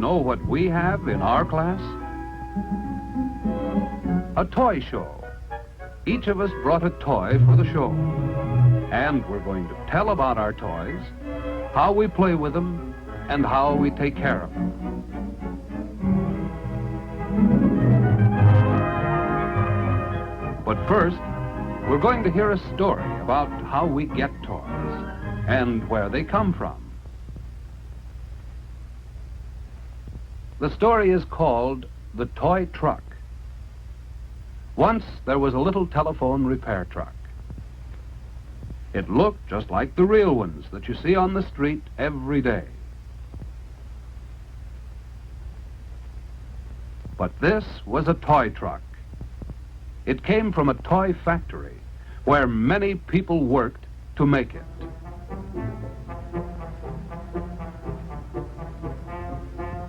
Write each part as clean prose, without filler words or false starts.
know what we have in our class? A toy show. Each of us brought a toy for the show. And we're going to tell about our toys, how we play with them, and how we take care of them. But first, we're going to hear a story about how we get toys and where they come from. The story is called The Toy Truck. Once there was a little telephone repair truck. It looked just like the real ones that you see on the street every day. But this was a toy truck. It came from a toy factory where many people worked to make it.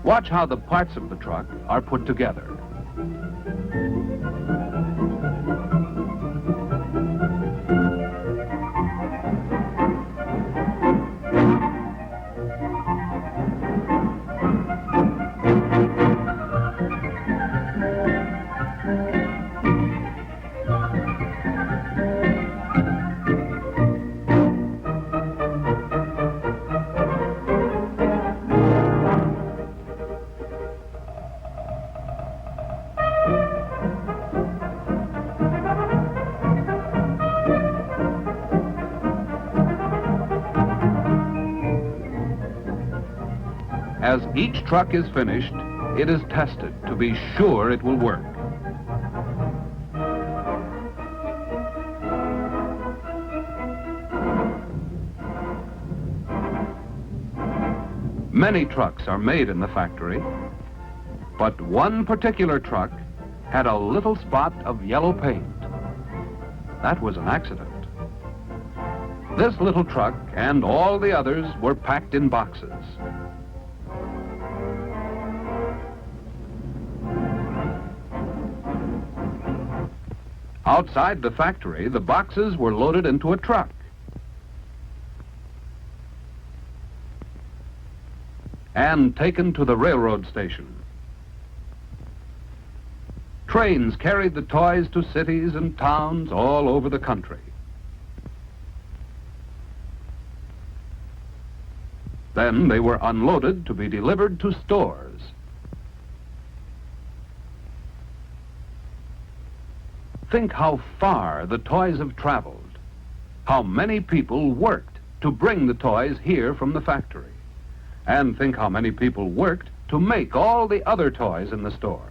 Watch how the parts of the truck are put together. As each truck is finished, it is tested to be sure it will work. Many trucks are made in the factory, but one particular truck had a little spot of yellow paint. That was an accident. This little truck and all the others were packed in boxes. Outside the factory, the boxes were loaded into a truck. And taken to the railroad station. Trains carried the toys to cities and towns all over the country. Then they were unloaded to be delivered to stores. Think how far the toys have traveled, how many people worked to bring the toys here from the factory, and think how many people worked to make all the other toys in the store.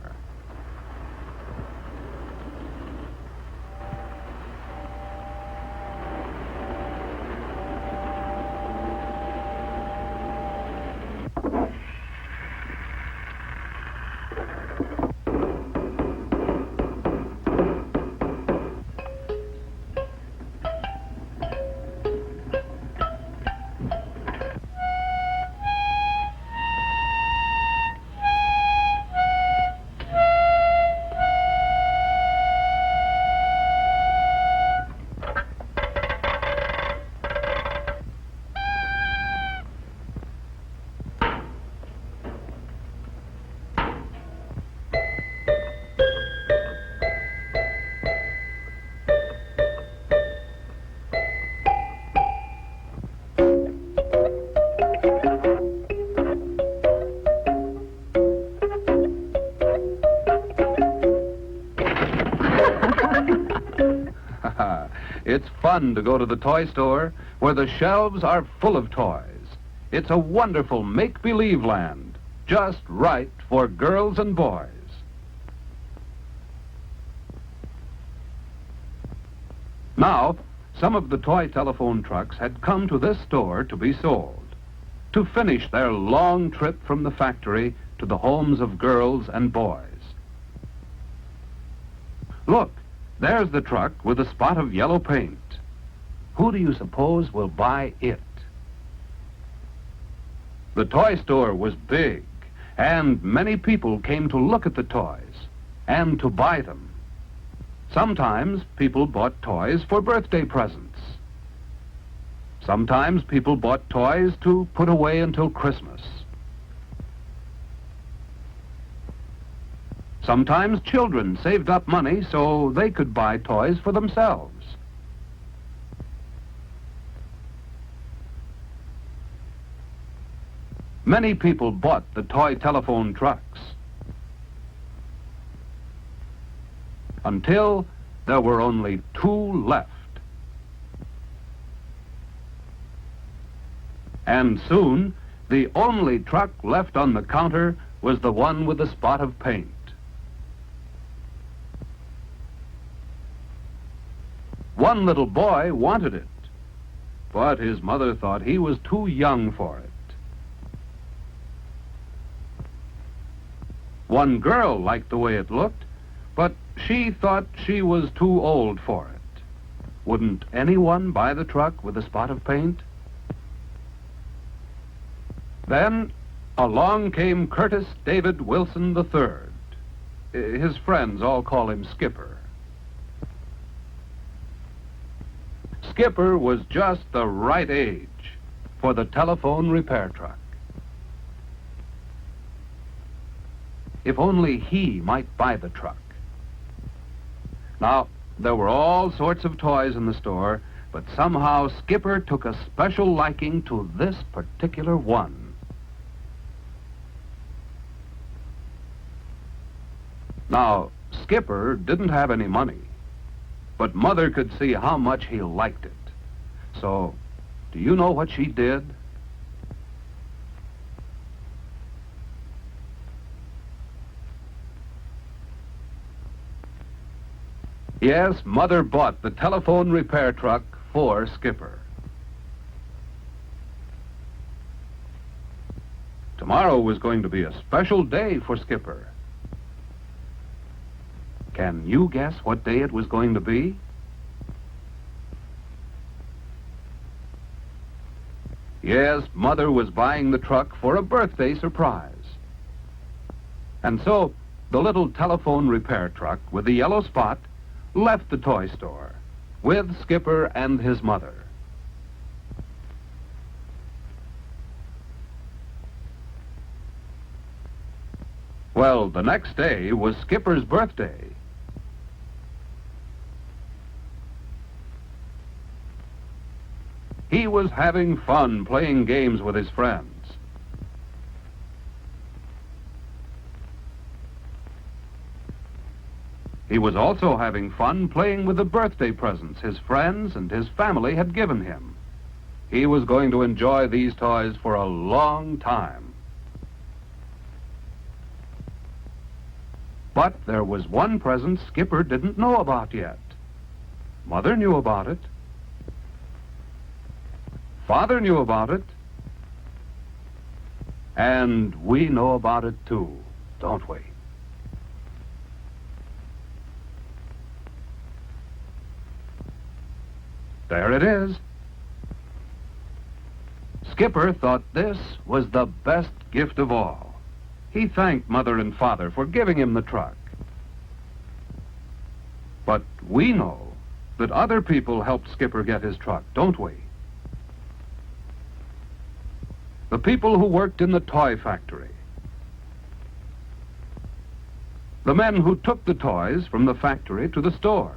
It's fun to go to the toy store where the shelves are full of toys. It's a wonderful make-believe land, just right for girls and boys. Now, some of the toy telephone trucks had come to this store to be sold, to finish their long trip from the factory to the homes of girls and boys. Look, there's the truck with a spot of yellow paint. Who do you suppose will buy it? The toy store was big, and many people came to look at the toys and to buy them. Sometimes people bought toys for birthday presents. Sometimes people bought toys to put away until Christmas. Sometimes children saved up money so they could buy toys for themselves. Many people bought the toy telephone trucks until there were only 2 left. And soon, the only truck left on the counter was the one with the spot of paint. One little boy wanted it, but his mother thought he was too young for it. One girl liked the way it looked, but she thought she was too old for it. Wouldn't anyone buy the truck with a spot of paint? Then along came Curtis David Wilson III. His friends all call him Skipper. Skipper was just the right age for the telephone repair truck. If only he might buy the truck. Now, there were all sorts of toys in the store, but somehow Skipper took a special liking to this particular one. Now, Skipper didn't have any money, but Mother could see how much he liked it. So, do you know what she did? Yes, Mother bought the telephone repair truck for Skipper. Tomorrow was going to be a special day for Skipper. Can you guess what day it was going to be? Yes, Mother was buying the truck for a birthday surprise. And so, the little telephone repair truck with the yellow spot left the toy store with Skipper and his mother. Well, the next day was Skipper's birthday. He was having fun playing games with his friends. He was also having fun playing with the birthday presents his friends and his family had given him. He was going to enjoy these toys for a long time. But there was one present Skipper didn't know about yet. Mother knew about it. Father knew about it. And we know about it too, don't we? There it is. Skipper thought this was the best gift of all. He thanked Mother and Father for giving him the truck. But we know that other people helped Skipper get his truck, don't we? The people who worked in the toy factory. The men who took the toys from the factory to the store.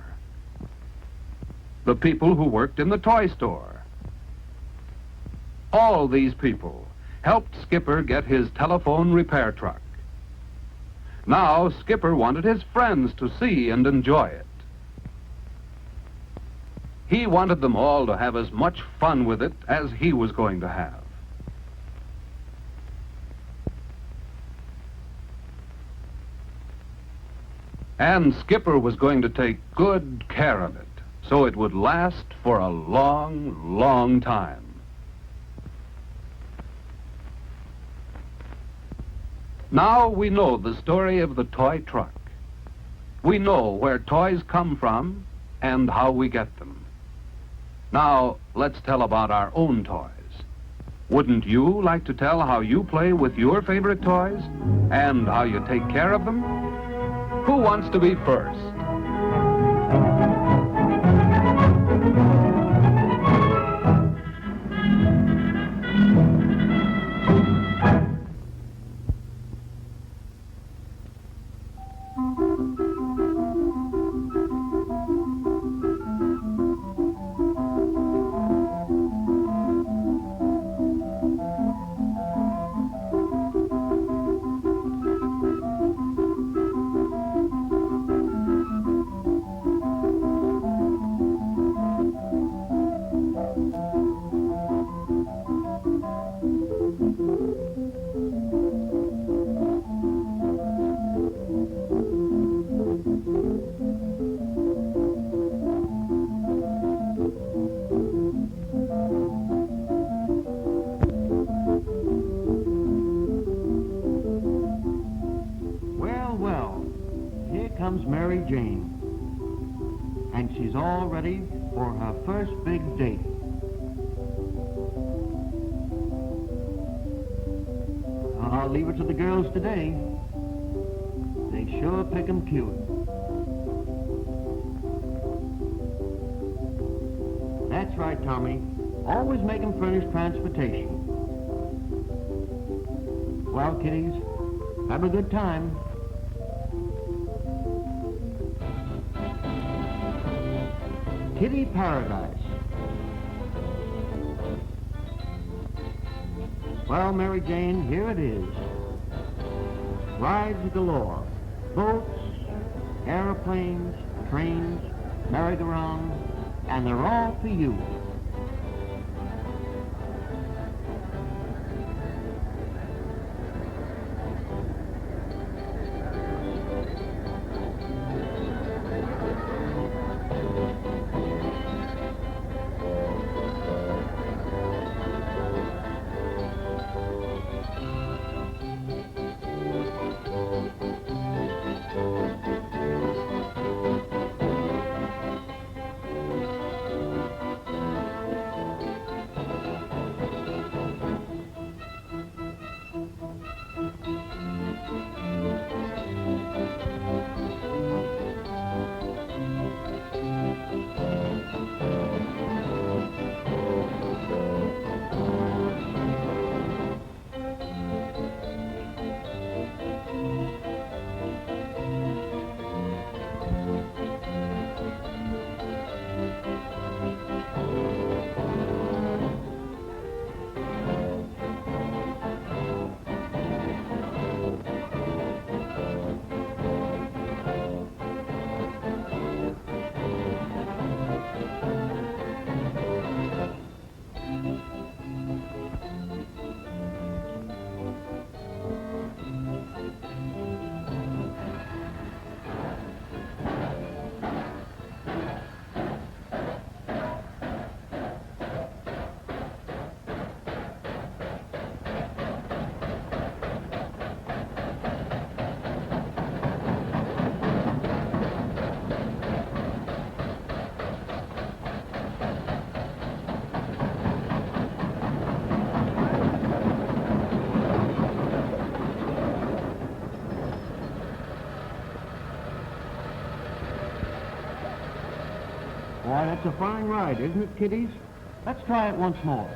The people who worked in the toy store. All these people helped Skipper get his telephone repair truck. Now Skipper wanted his friends to see and enjoy it. He wanted them all to have as much fun with it as he was going to have. And Skipper was going to take good care of it, so it would last for a long, long time. Now we know the story of the toy truck. We know where toys come from and how we get them. Now let's tell about our own toys. Wouldn't you like to tell how you play with your favorite toys and how you take care of them? Who wants to be first? Mary Jane, and she's all ready for her first big date. I'll leave it to the girls today. They sure pick 'em cute. That's right, Tommy. Always make 'em furnish transportation. Well, kiddies, have a good time. Kitty Paradise. Well, Mary Jane, here it is. Rides galore. Boats, airplanes, trains, merry-go-rounds, and they're all for you. Why, that's a fine ride, isn't it, kiddies? Let's try it once more.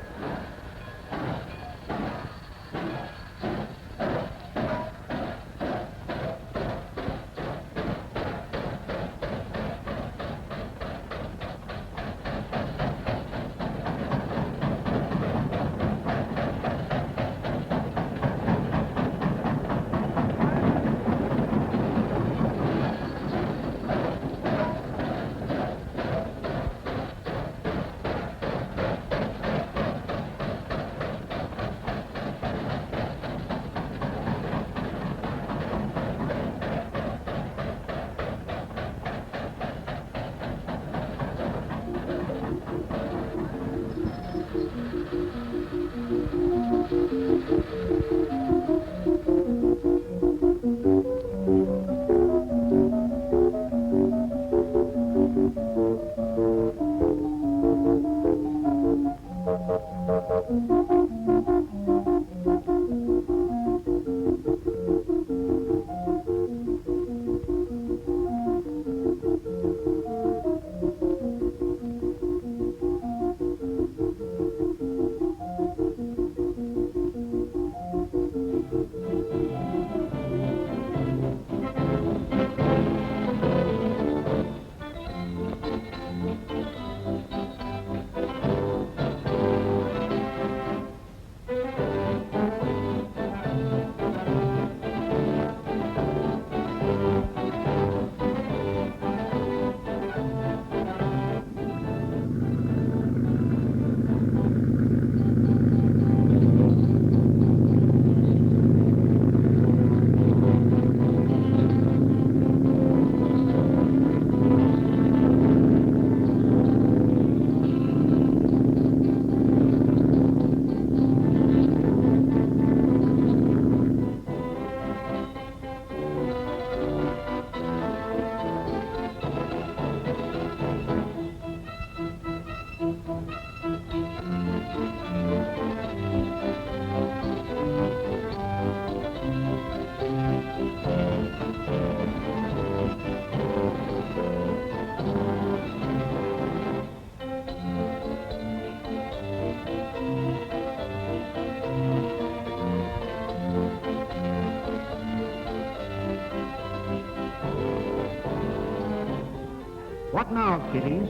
What now, kiddies?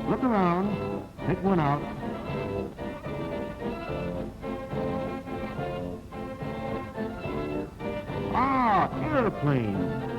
Look around. Pick one out. Ah, airplane.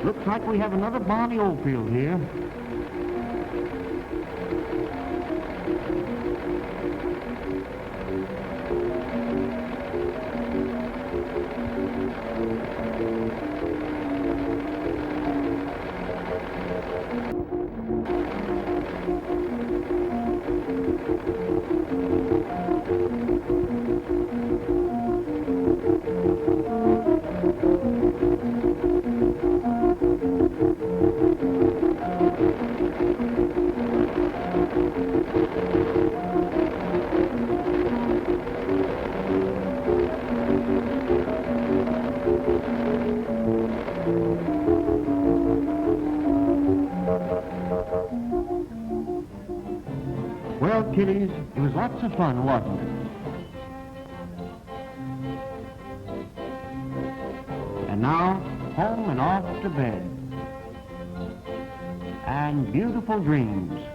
Looks like we have another Barney Oldfield here. Well, kiddies, it was lots of fun, wasn't it? And now, home and off to bed. And beautiful dreams.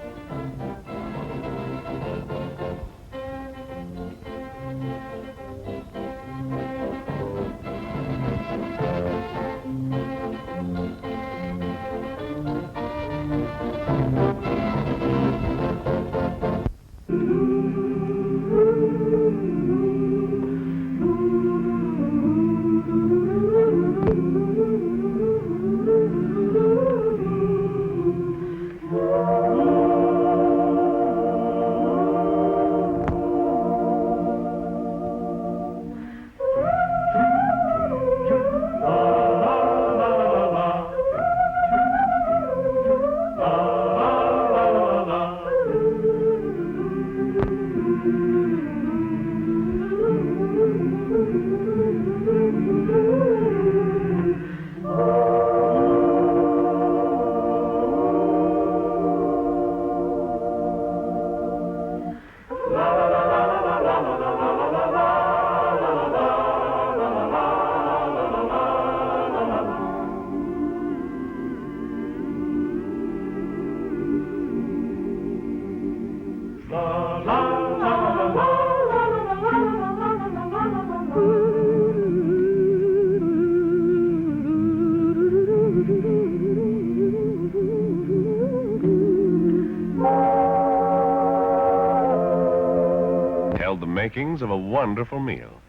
Held the makings of a wonderful meal.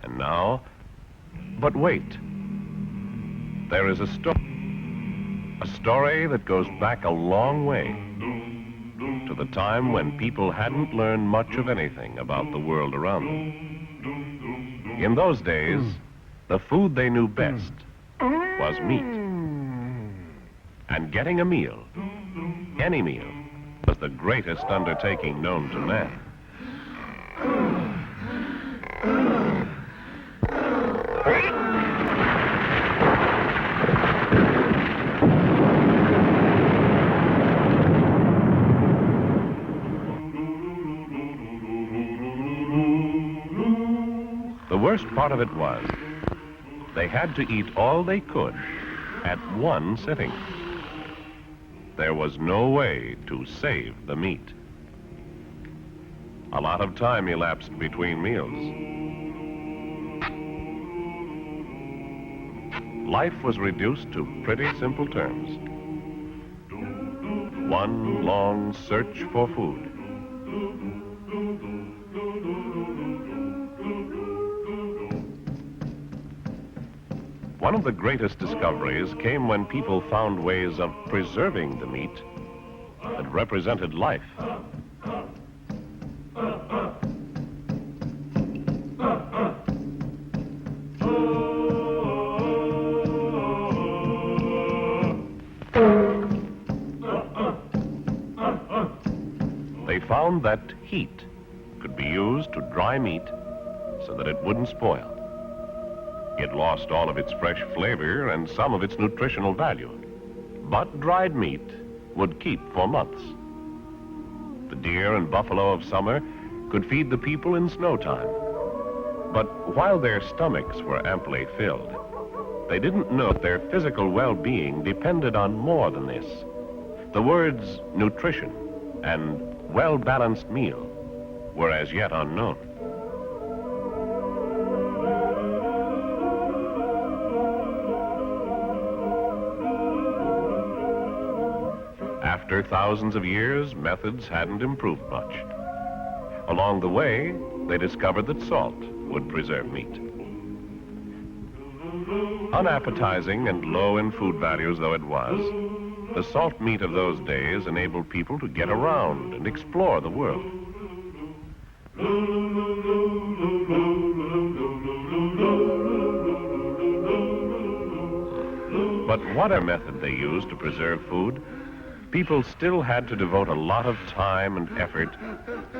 And now, but wait. There is a story that goes back a long way to the time when people hadn't learned much of anything about the world around them. In those days, the food they knew best was meat. And getting a meal, any meal, was the greatest undertaking known to man. The worst part of it was, they had to eat all they could at one sitting. There was no way to save the meat. A lot of time elapsed between meals. Life was reduced to pretty simple terms. One long search for food. One of the greatest discoveries came when people found ways of preserving the meat that represented life. found that heat could be used to dry meat so that it wouldn't spoil. It lost all of its fresh flavor and some of its nutritional value, but dried meat would keep for months. The deer and buffalo of summer could feed the people in snow time. But while their stomachs were amply filled, they didn't know that their physical well-being depended on more than this. The words nutrition and well-balanced meal were as yet unknown. After thousands of years, methods hadn't improved much. Along the way, they discovered that salt would preserve meat. Unappetizing and low in food values though it was, the salt meat of those days enabled people to get around and explore the world. But whatever method they used to preserve food, people still had to devote a lot of time and effort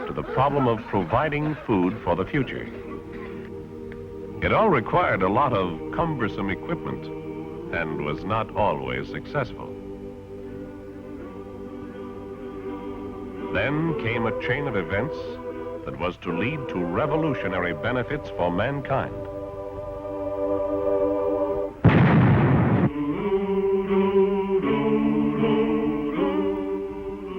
to the problem of providing food for the future. It all required a lot of cumbersome equipment and was not always successful. Then came a chain of events that was to lead to revolutionary benefits for mankind.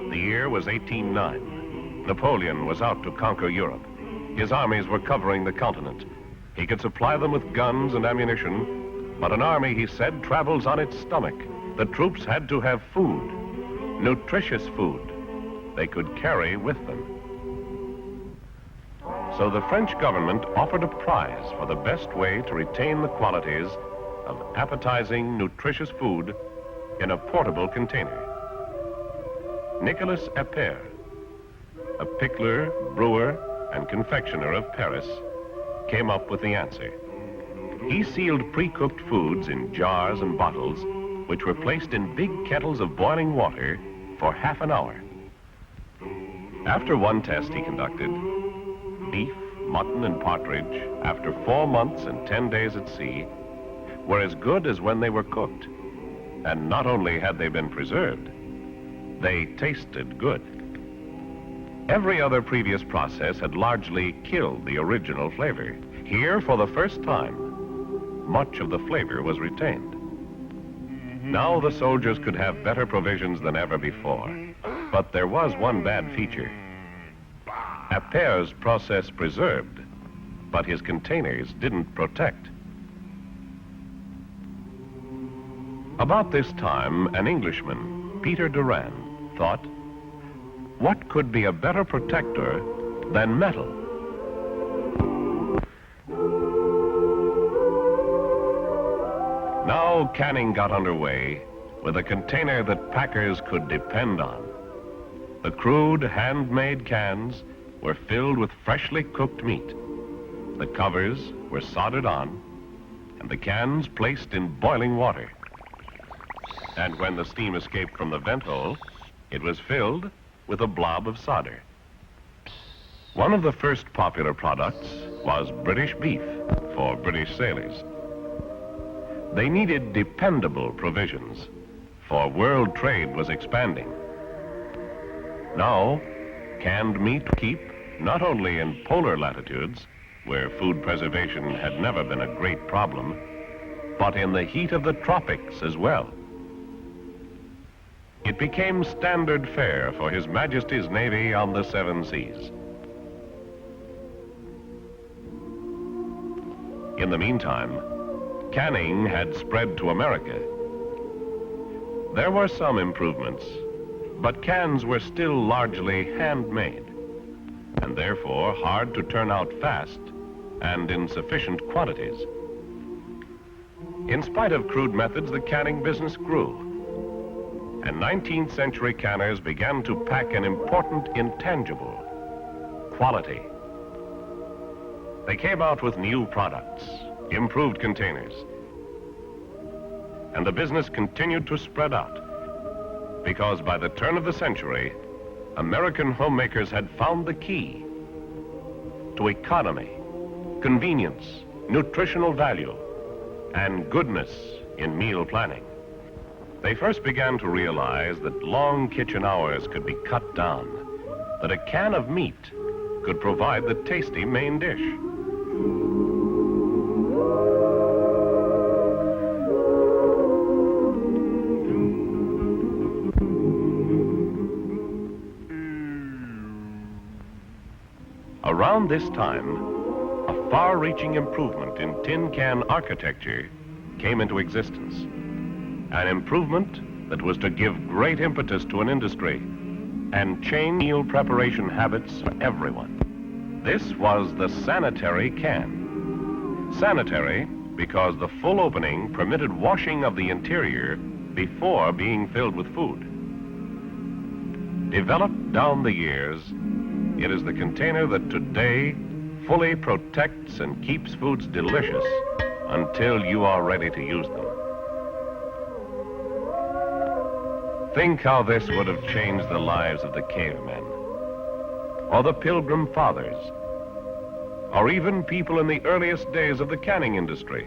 The year was 1809. Napoleon was out to conquer Europe. His armies were covering the continent. He could supply them with guns and ammunition, but an army, he said, travels on its stomach. The troops had to have food, nutritious food they could carry with them. So the French government offered a prize for the best way to retain the qualities of appetizing, nutritious food in a portable container. Nicolas Appert, a pickler, brewer, and confectioner of Paris, came up with the answer. He sealed pre-cooked foods in jars and bottles, which were placed in big kettles of boiling water for half an hour. After one test he conducted, beef, mutton, and partridge, after 4 months and 10 days at sea, were as good as when they were cooked. And not only had they been preserved, they tasted good. Every other previous process had largely killed the original flavor. Here, for the first time, much of the flavor was retained. Now the soldiers could have better provisions than ever before. But there was one bad feature. Appert's process preserved, but his containers didn't protect. About this time, an Englishman, Peter Durand, thought, what could be a better protector than metal? Now canning got underway with a container that packers could depend on. The crude, handmade cans were filled with freshly cooked meat. The covers were soldered on, and the cans placed in boiling water. And when the steam escaped from the vent hole, it was filled with a blob of solder. One of the first popular products was British beef for British sailors. They needed dependable provisions, for world trade was expanding. Now, canned meat keep not only in polar latitudes, where food preservation had never been a great problem, but in the heat of the tropics as well. It became standard fare for His Majesty's Navy on the 7 seas. In the meantime, canning had spread to America. There were some improvements, but cans were still largely handmade, and therefore hard to turn out fast and in sufficient quantities. In spite of crude methods, the canning business grew, and 19th century canners began to pack an important intangible: quality. They came out with new products, improved containers, and the business continued to spread out, because by the turn of the century, American homemakers had found the key to economy, convenience, nutritional value, and goodness in meal planning. They first began to realize that long kitchen hours could be cut down, that a can of meat could provide the tasty main dish. Around this time, a far-reaching improvement in tin can architecture came into existence. An improvement that was to give great impetus to an industry and change meal preparation habits for everyone. This was the sanitary can. Sanitary because the full opening permitted washing of the interior before being filled with food. Developed down the years, it is the container that today fully protects and keeps foods delicious until you are ready to use them. Think how this would have changed the lives of the cavemen, or the Pilgrim Fathers, or even people in the earliest days of the canning industry,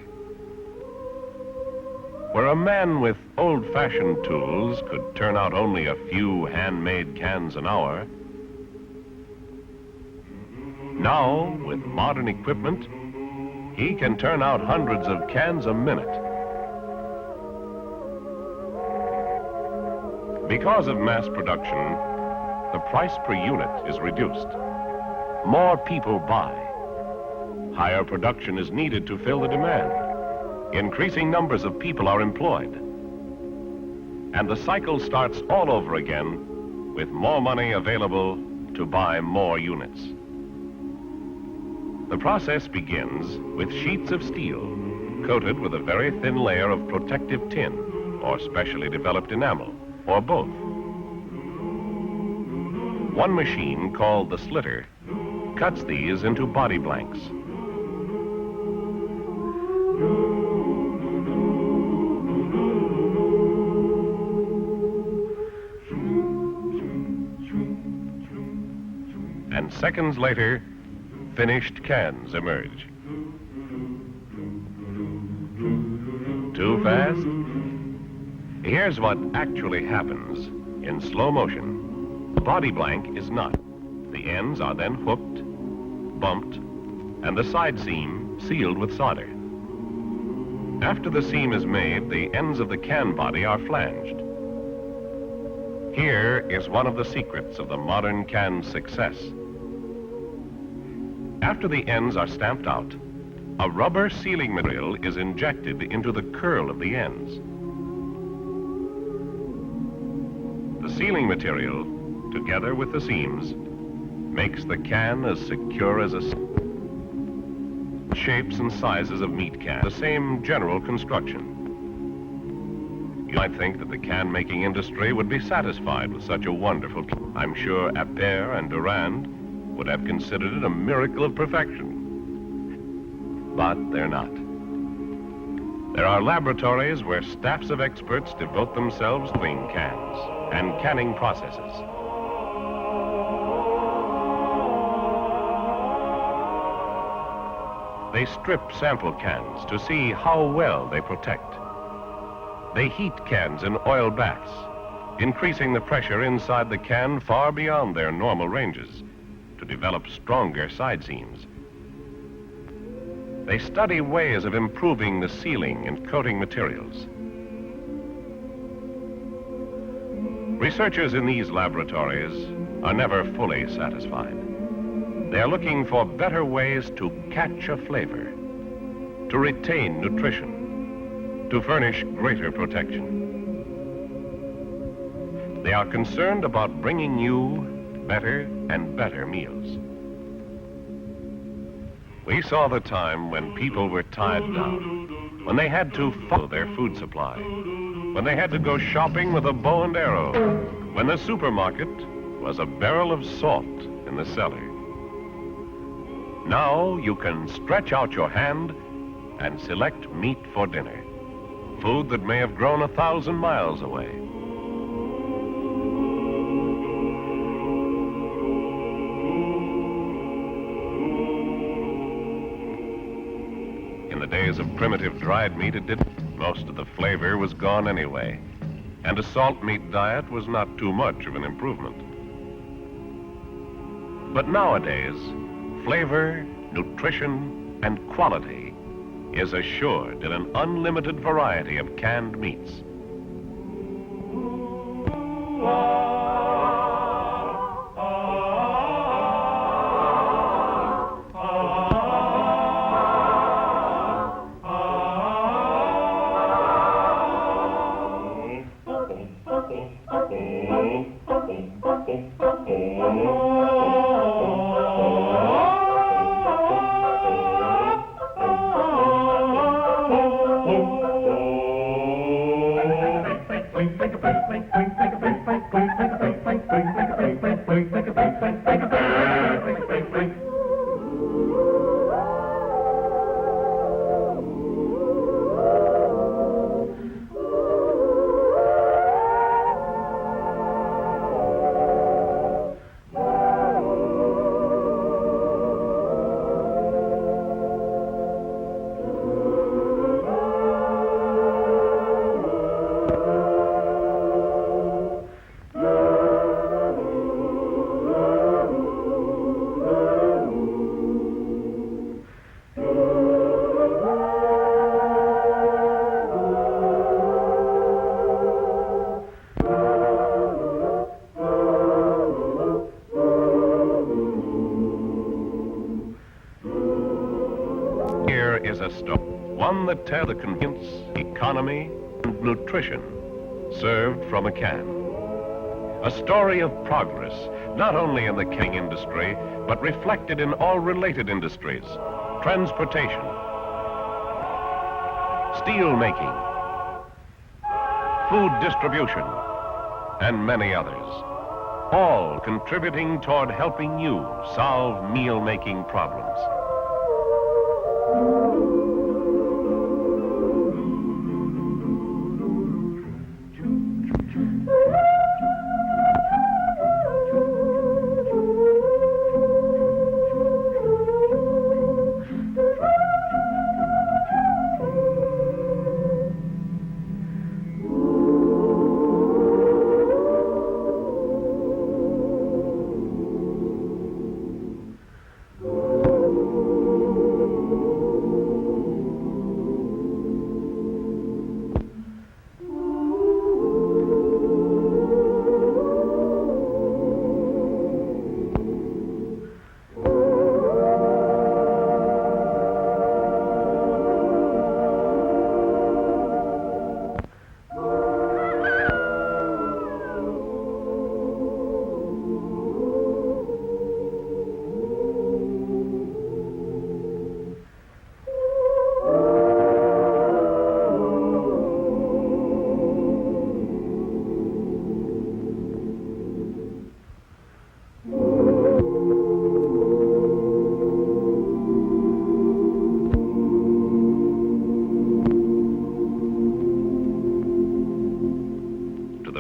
where a man with old-fashioned tools could turn out only a few handmade cans an hour. Now, with modern equipment, he can turn out hundreds of cans a minute. Because of mass production, the price per unit is reduced. More people buy. Higher production is needed to fill the demand. Increasing numbers of people are employed. And the cycle starts all over again with more money available to buy more units. The process begins with sheets of steel coated with a very thin layer of protective tin or specially developed enamel, or both. One machine, called the slitter, cuts these into body blanks. And seconds later, finished cans emerge. Too fast? Here's what actually happens in slow motion. The body blank is not. The ends are then hooked, bumped, and the side seam sealed with solder. After the seam is made, the ends of the can body are flanged. Here is one of the secrets of the modern can's success. After the ends are stamped out, a rubber sealing material is injected into the curl of the ends. The sealing material, together with the seams, makes the can as secure as a... Shapes and sizes of meat cans, the same general construction. You might think that the can-making industry would be satisfied with such a wonderful... I'm sure Appert and Durand would have considered it a miracle of perfection. But they're not. There are laboratories where staffs of experts devote themselves to cleaning cans and canning processes. They strip sample cans to see how well they protect. They heat cans in oil baths, increasing the pressure inside the can far beyond their normal ranges to develop stronger side seams. They study ways of improving the sealing and coating materials. Researchers in these laboratories are never fully satisfied. They are looking for better ways to catch a flavor, to retain nutrition, to furnish greater protection. They are concerned about bringing you better and better meals. We saw the time when people were tied down, when they had to follow their food supply, when they had to go shopping with a bow and arrow, when the supermarket was a barrel of salt in the cellar. Now you can stretch out your hand and select meat for dinner, food that may have grown 1,000 miles away. days of primitive dried meat, it didn't. Most of the flavor was gone anyway, and a salt meat diet was not too much of an improvement. But nowadays, flavor, nutrition, and quality is assured in an unlimited variety of canned meats. Is a story, one that tells the convenience, economy, and nutrition served from a can. A story of progress, not only in the canning industry, but reflected in all related industries: transportation, steel making, food distribution, and many others, all contributing toward helping you solve meal-making problems.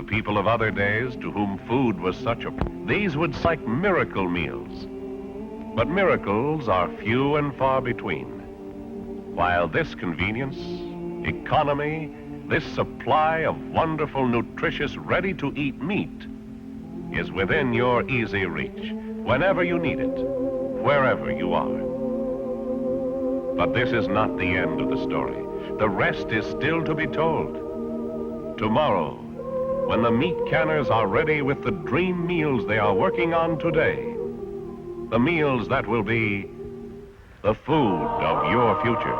People of other days to whom food was such a... These would seem like miracle meals. But miracles are few and far between. While this convenience, economy, this supply of wonderful, nutritious, ready-to-eat meat is within your easy reach, whenever you need it, wherever you are. But this is not the end of the story. The rest is still to be told. Tomorrow, when the meat canners are ready with the dream meals they are working on today, the meals that will be the food of your future.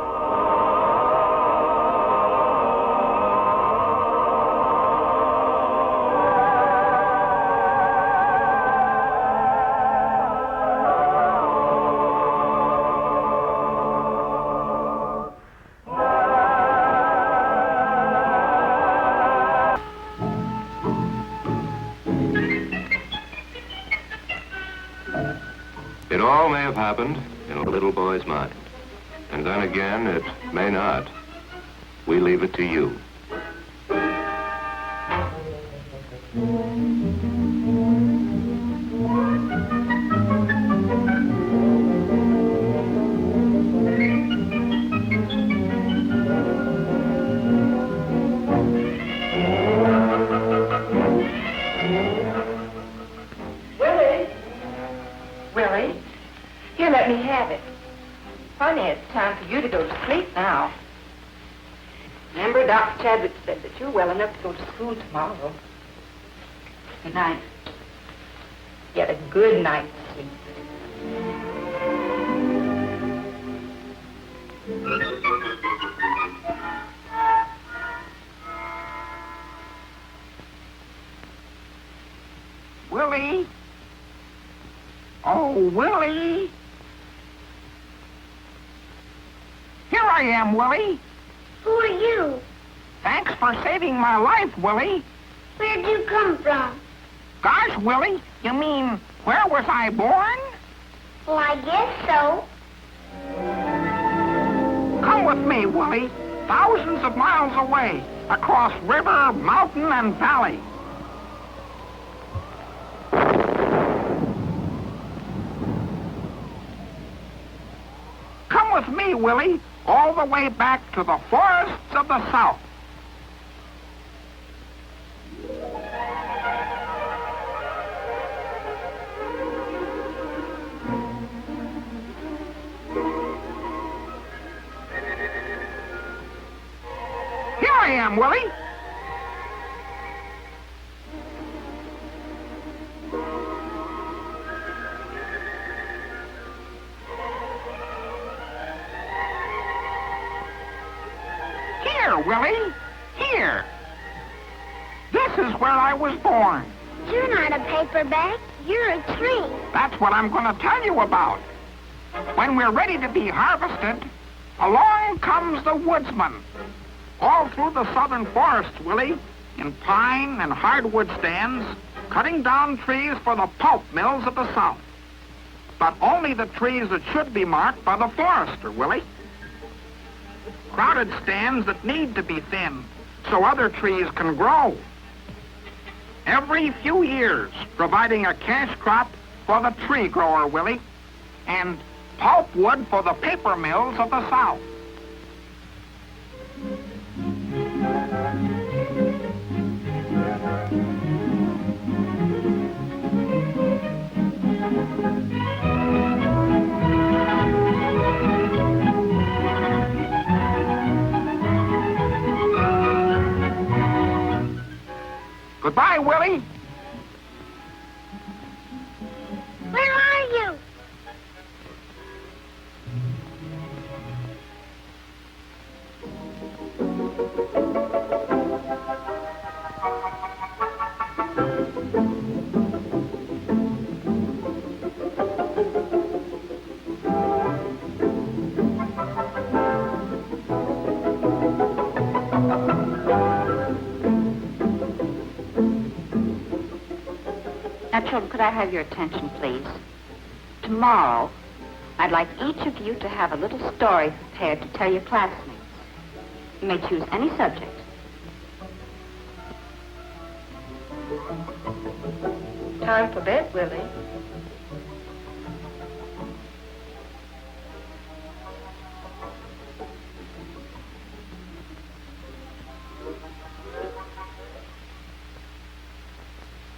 It all may have happened in a little boy's mind. And then again, it may not. We leave it to you. Willie? Willie? Here, let me have it. Honey, it's time for you to go to sleep now. Remember, Dr. Chadwick said that you're well enough to go to school tomorrow. Good night. Get a good night's sleep. Willie? Oh, Willie? Here I am, Willie. Who are you? Thanks for saving my life, Willie. Where'd you come from? Gosh, Willie, you mean, where was I born? Well, I guess so. Come with me, Willie. Thousands of miles away, across river, mountain, and valley. Come with me, Willie, all the way back to the forests of the South. Here I am, Willie. Here, Willie. Here. This is where I was born. You're not a paperback. You're a tree. That's what I'm going to tell you about. When we're ready to be harvested, along comes the woodsman. All through the southern forests, Willie, in pine and hardwood stands, cutting down trees for the pulp mills of the South. But only the trees that should be marked by the forester, Willie. Crowded stands that need to be thinned so other trees can grow. Every few years, providing a cash crop for the tree grower, Willie, and pulp wood for the paper mills of the South. Goodbye, Willie. Where are you? Now, children, could I have your attention, please? Tomorrow, I'd like each of you to have a little story prepared to tell your classmates. You may choose any subject. Time for bed, Willie.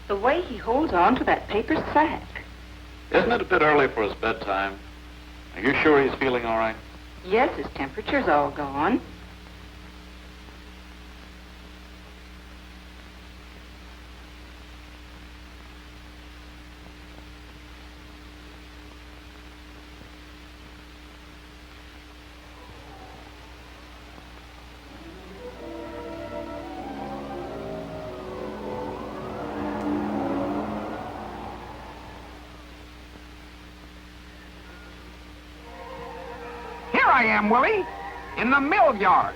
The way he holds on to that paper sack. Isn't it a bit early for his bedtime? Are you sure he's feeling all right? Yes, his temperature's all gone. Here I am, Willie, in the mill yard.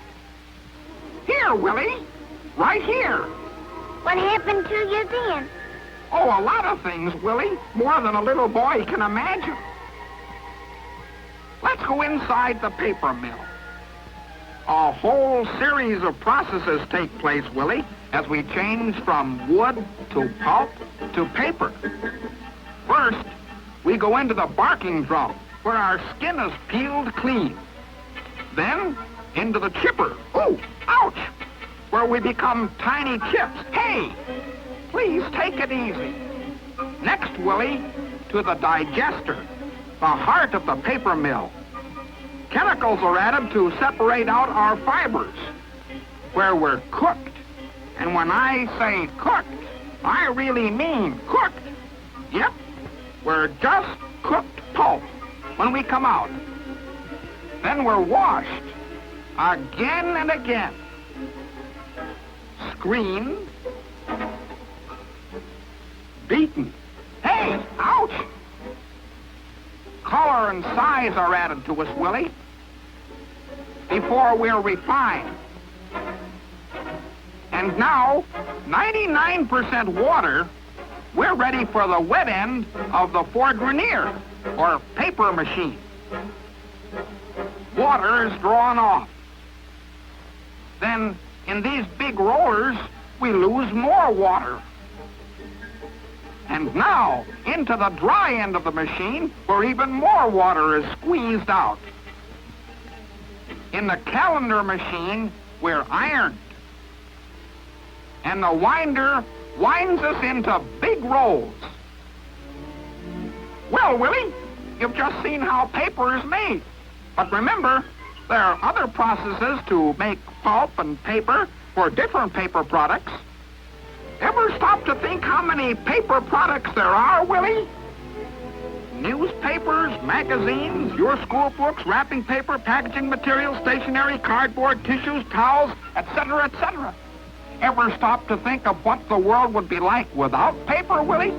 Here, Willie, right here. What happened to you then? Oh, a lot of things, Willie, more than a little boy can imagine. Let's go inside the paper mill. A whole series of processes take place, Willie, as we change from wood to pulp to paper. First, we go into the barking drum, where our skin is peeled clean. Then, into the chipper. Oh, ouch! Where we become tiny chips. Hey! please take it easy. Next, Willie, to the digester, the heart of the paper mill. Chemicals are added to separate out our fibers, where we're cooked. And when I say cooked, I really mean cooked. Yep, we're just cooked pulp when we come out. Then we're washed again and again. Screened. Beaten. Hey, ouch! Color and size are added to us, Willie, before we're refined. And now, 99% water, we're ready for the wet end of the Ford Rainier, or paper machine. Water is drawn off. Then, in these big rollers, we lose more water. And now, into the dry end of the machine, where even more water is squeezed out. In the calendar machine, we're ironed. And the winder winds us into big rolls. Well, Willie, you've just seen how paper is made. But remember, there are other processes to make pulp and paper for different paper products. Ever stop to think how many paper products there are, Willie? Newspapers, magazines, your school books, wrapping paper, packaging materials, stationery, cardboard, tissues, towels, etc., etc. Ever stop to think of what the world would be like without paper, Willie?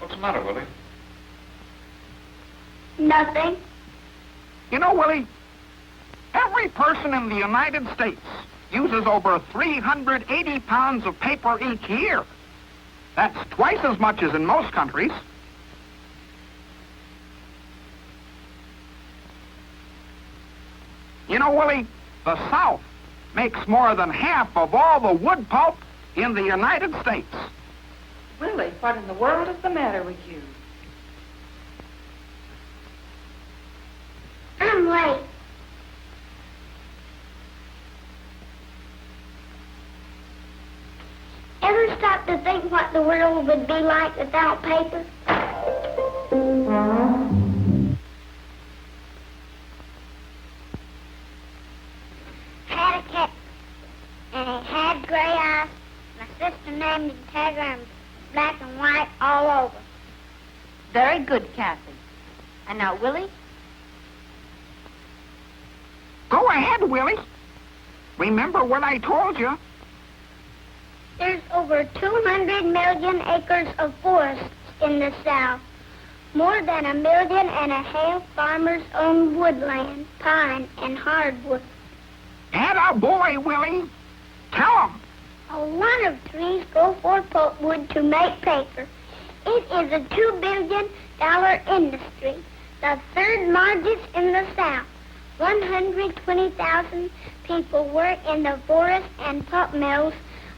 What's the matter, Willie? Nothing. You know, Willie, every person in the United States uses over 380 pounds of paper each year. That's twice as much as in most countries. You know, Willie, the South makes more than half of all the wood pulp in the United States. Willie, what in the world is the matter with you? I'm late. Ever stop to think what the world would be like without paper? Had a cat, and it had gray eyes. My sister named him Tiger, and black and white all over. Very good, Kathy. And now, Willie? Go ahead, Willie. Remember what I told you. There's over 200 million acres of forests in the South. More than 1.5 million farmers own woodland, pine, and hardwood. Atta boy, Willie. Tell 'em. A lot of trees go for pulpwood to make paper. It is a $2 billion industry, the third largest in the South. 120,000 people work in the forest and pulp mills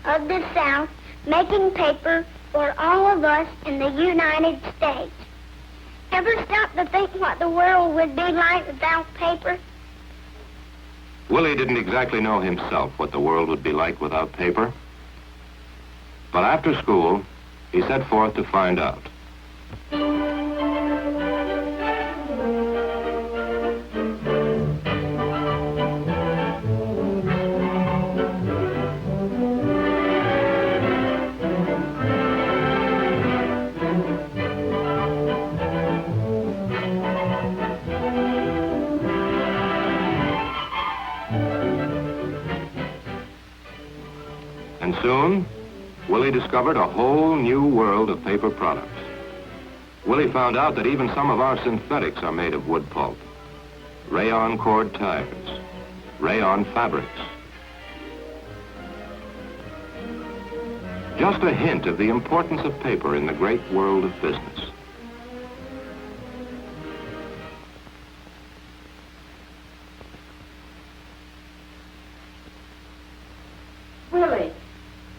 of the South, making paper for all of us in the United States. Ever stop to think what the world would be like without paper? Willie didn't exactly know himself what the world would be like without paper. But after school, he set forth to find out. And soon, Willie discovered a whole new world of paper products. Willie found out that even some of our synthetics are made of wood pulp. Rayon cord ties, rayon fabrics. Just a hint of the importance of paper in the great world of business. Willie,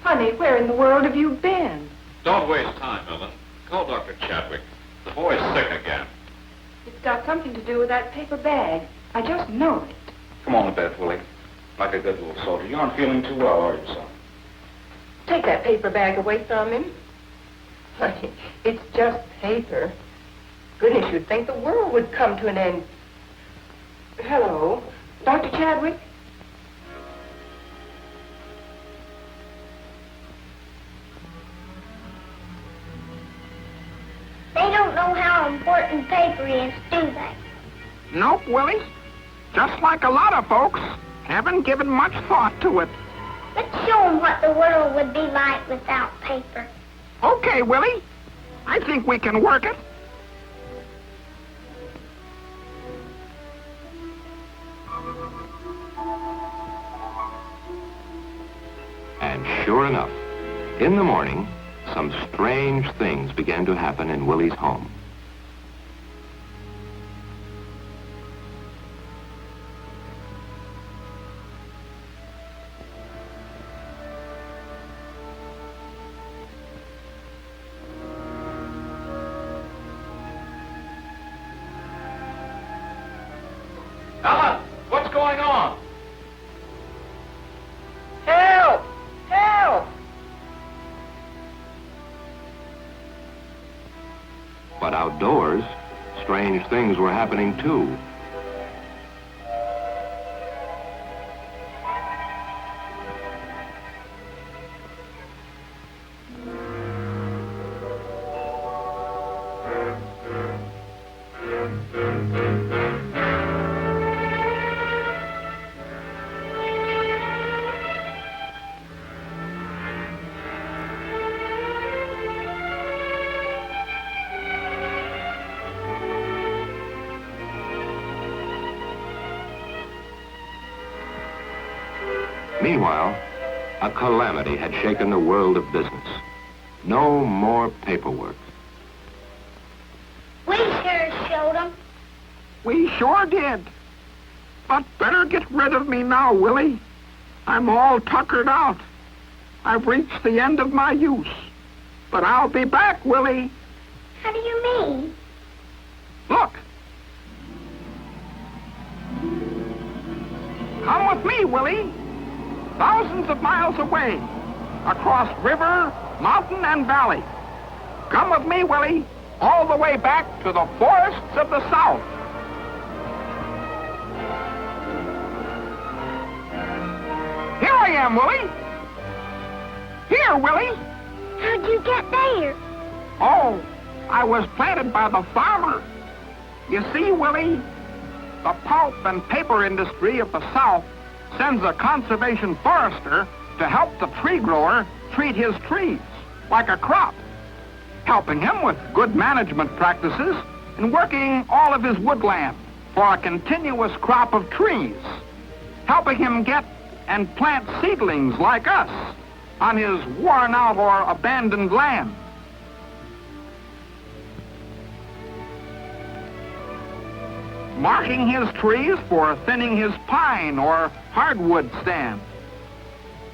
honey, where in the world have you been? Don't waste time, Ellen. Call Dr. Chadwick. The boy's sick again. It's got something to do with that paper bag. I just know it. Come on to bed, Willie. Like a good little soldier. You aren't feeling too well, are you, son? Take that paper bag away from him. Honey, it's just paper. Goodness, you'd think the world would come to an end. Hello, Dr. Chadwick? They don't know how important paper is, do they? Nope, Willie. Just like a lot of folks, haven't given much thought to it. Let's show them what the world would be like without paper. Okay, Willie. I think we can work it. And sure enough, in the morning, some strange things began to happen in Willie's home. Ellen, what's going on? Help! Help! But outdoors, strange things were happening too. Meanwhile, a calamity had shaken the world of business. No more paperwork. We sure showed them. We sure did. But better get rid of me now, Willie. I'm all tuckered out. I've reached the end of my use. But I'll be back, Willie. How do you mean? Look. Come with me, Willie. Thousands of miles away, across river, mountain, and valley. Come with me, Willie, all the way back to the forests of the South. Here I am, Willie. Here, Willie. How'd you get there? Oh, I was planted by the farmer. You see, Willie, the pulp and paper industry of the South sends a conservation forester to help the tree grower treat his trees like a crop, helping him with good management practices and working all of his woodland for a continuous crop of trees, helping him get and plant seedlings like us on his worn out or abandoned land. Marking his trees for thinning his pine or hardwood stand.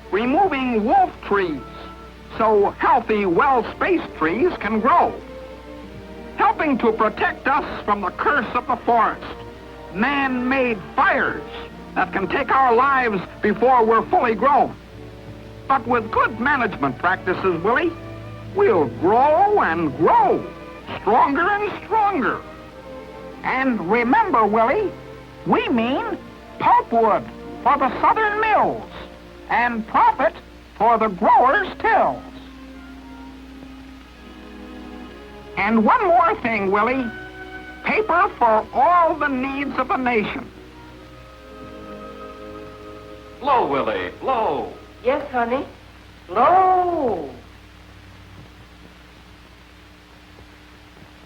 Removing wolf trees so healthy, well-spaced trees can grow. Helping to protect us from the curse of the forest. Man-made fires that can take our lives before we're fully grown. But with good management practices, Willie, we'll grow and grow, stronger and stronger. And remember, Willie, we mean pulpwood for the southern mills and profit for the growers' tills. And one more thing, Willie, paper for all the needs of a nation. Blow, Willie, blow. Yes, honey. Blow.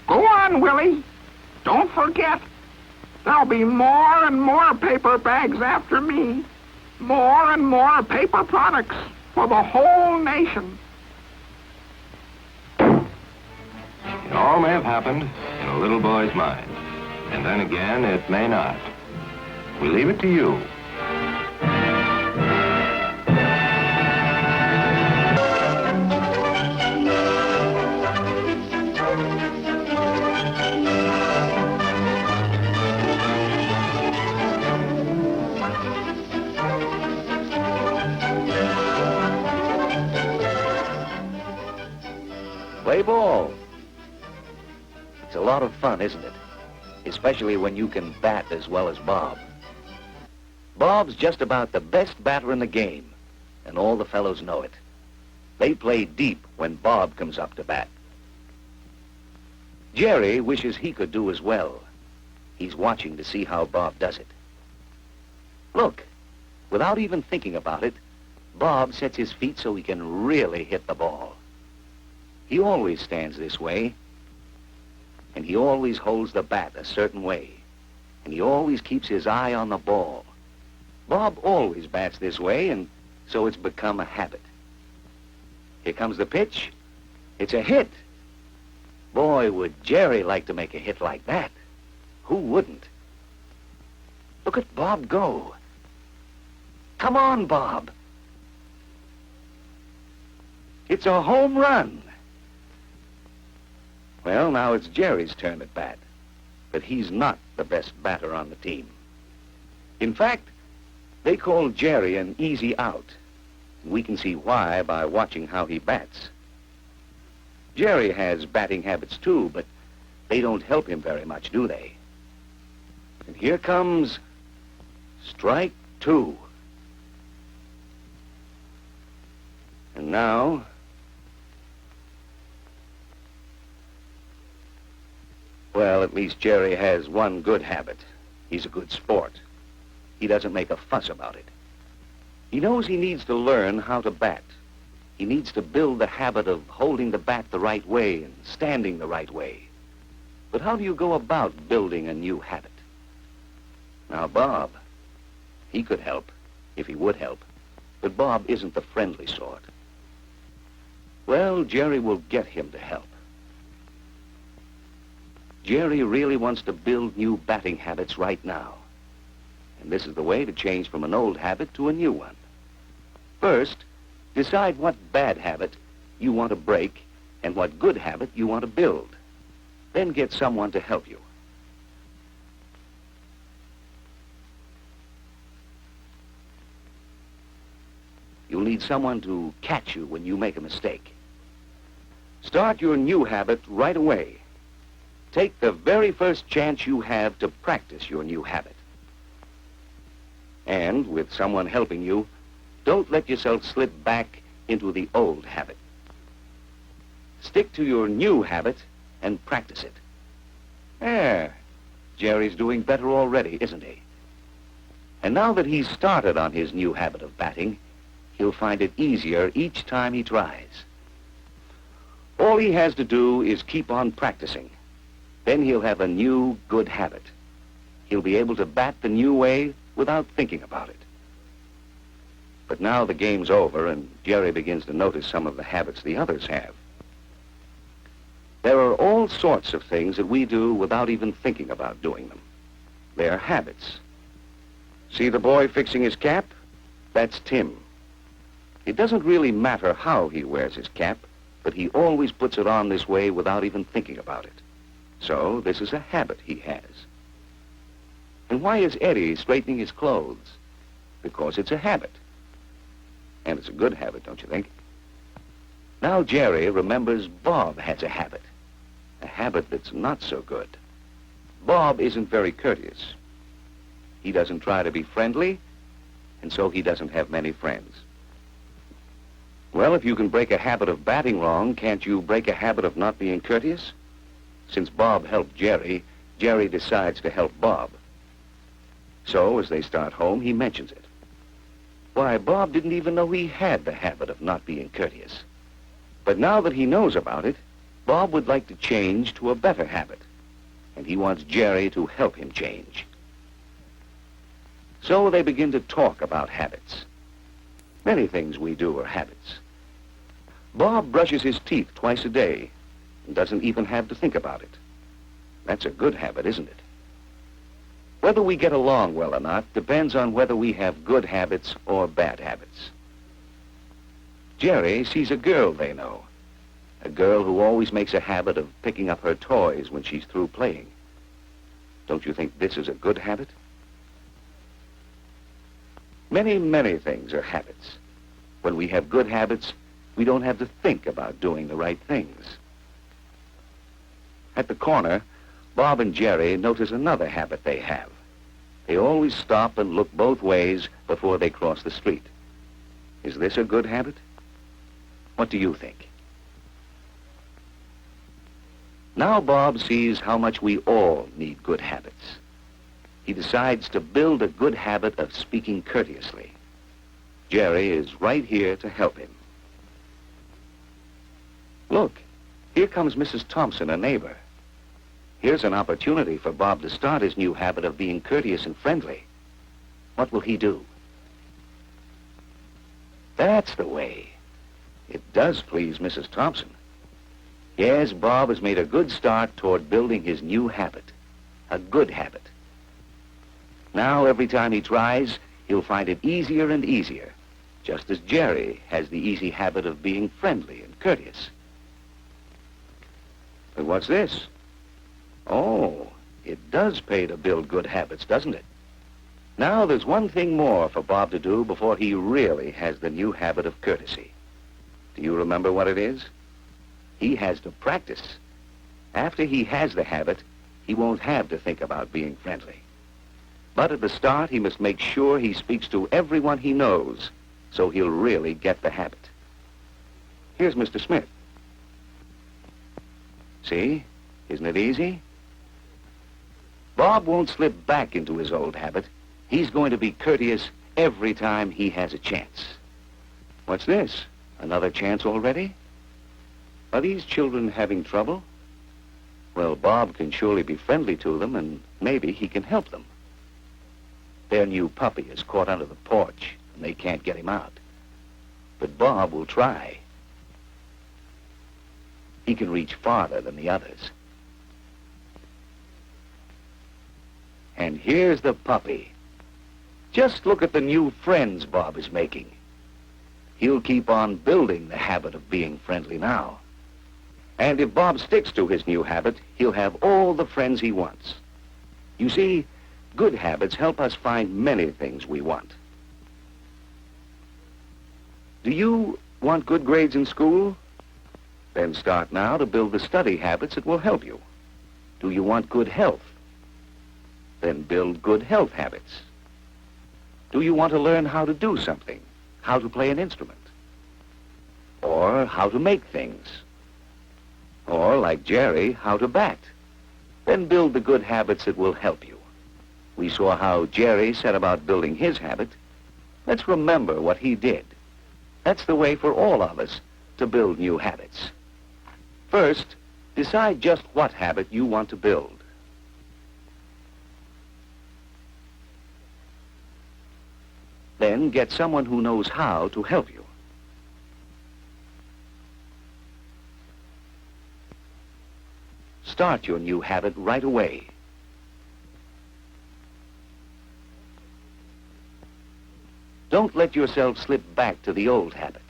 Go on, Willie. Don't forget, there'll be more and more paper bags after me. More and more paper products for the whole nation. It all may have happened in a little boy's mind. And then again, it may not. We leave it to you. Play ball. It's a lot of fun, isn't it? Especially when you can bat as well as Bob. Bob's just about the best batter in the game, and all the fellows know it. They play deep when Bob comes up to bat. Jerry wishes he could do as well. He's watching to see how Bob does it. Look, without even thinking about it, Bob sets his feet so he can really hit the ball. He always stands this way, and he always holds the bat a certain way, and he always keeps his eye on the ball. Bob always bats this way, and so it's become a habit. Here comes the pitch. It's a hit. Boy, would Jerry like to make a hit like that. Who wouldn't? Look at Bob go. Come on, Bob. It's a home run. Well, now it's Jerry's turn at bat, but he's not the best batter on the team. In fact, they call Jerry an easy out. We can see why by watching how he bats. Jerry has batting habits too, but they don't help him very much, do they? And here comes strike two. And now, well, at least Jerry has one good habit. He's a good sport. He doesn't make a fuss about it. He knows he needs to learn how to bat. He needs to build the habit of holding the bat the right way and standing the right way. But how do you go about building a new habit? Now, Bob, he could help, if he would help. But Bob isn't the friendly sort. Well, Jerry will get him to help. Jerry really wants to build new batting habits right now. And this is the way to change from an old habit to a new one. First, decide what bad habit you want to break and what good habit you want to build. Then get someone to help you. You'll need someone to catch you when you make a mistake. Start your new habit right away. Take the very first chance you have to practice your new habit. And with someone helping you, don't let yourself slip back into the old habit. Stick to your new habit and practice it. There, Jerry's doing better already, isn't he? And now that he's started on his new habit of batting, he'll find it easier each time he tries. All he has to do is keep on practicing. Then he'll have a new, good habit. He'll be able to bat the new way without thinking about it. But now the game's over, and Jerry begins to notice some of the habits the others have. There are all sorts of things that we do without even thinking about doing them. They're habits. See the boy fixing his cap? That's Tim. It doesn't really matter how he wears his cap, but he always puts it on this way without even thinking about it. So this is a habit he has. And why is Eddie straightening his clothes? Because it's a habit. And it's a good habit, don't you think? Now Jerry remembers Bob has a habit that's not so good. Bob isn't very courteous. He doesn't try to be friendly, and so he doesn't have many friends. Well, if you can break a habit of batting wrong, can't you break a habit of not being courteous? Since Bob helped Jerry, Jerry decides to help Bob. So, as they start home, he mentions it. Why, Bob didn't even know he had the habit of not being courteous. But now that he knows about it, Bob would like to change to a better habit, and he wants Jerry to help him change. So they begin to talk about habits. Many things we do are habits. Bob brushes his teeth twice a day. and doesn't even have to think about it. That's a good habit, isn't it? Whether we get along well or not depends on whether we have good habits or bad habits. Jerry sees a girl they know, a girl who always makes a habit of picking up her toys when she's through playing. Don't you think this is a good habit? Many, many things are habits. When we have good habits, we don't have to think about doing the right things. At the corner, Bob and Jerry notice another habit they have. They always stop and look both ways before they cross the street. Is this a good habit? What do you think? Now Bob sees how much we all need good habits. He decides to build a good habit of speaking courteously. Jerry is right here to help him. Look, here comes Mrs. Thompson, a neighbor. Here's an opportunity for Bob to start his new habit of being courteous and friendly. What will he do? That's the way. It does please Mrs. Thompson. Yes, Bob has made a good start toward building his new habit, a good habit. Now, every time he tries, he'll find it easier and easier, just as Jerry has the easy habit of being friendly and courteous. But what's this? Oh, it does pay to build good habits, doesn't it? Now there's one thing more for Bob to do before he really has the new habit of courtesy. Do you remember what it is? He has to practice. After he has the habit, he won't have to think about being friendly. But at the start, he must make sure he speaks to everyone he knows, so he'll really get the habit. Here's Mr. Smith. See? Isn't it easy? Bob won't slip back into his old habit. He's going to be courteous every time he has a chance. What's this? Another chance already? Are these children having trouble? Well, Bob can surely be friendly to them, and maybe he can help them. Their new puppy is caught under the porch, and they can't get him out. But Bob will try. He can reach farther than the others. And here's the puppy. Just look at the new friends Bob is making. He'll keep on building the habit of being friendly now. And if Bob sticks to his new habit, he'll have all the friends he wants. You see, good habits help us find many things we want. Do you want good grades in school? Then start now to build the study habits that will help you. Do you want good health? Then build good health habits. Do you want to learn how to do something? How to play an instrument? Or how to make things? Or, like Jerry, how to bat? Then build the good habits that will help you. We saw how Jerry set about building his habit. Let's remember what he did. That's the way for all of us to build new habits. First, decide just what habit you want to build. Then get someone who knows how to help you. Start your new habit right away. Don't let yourself slip back to the old habit.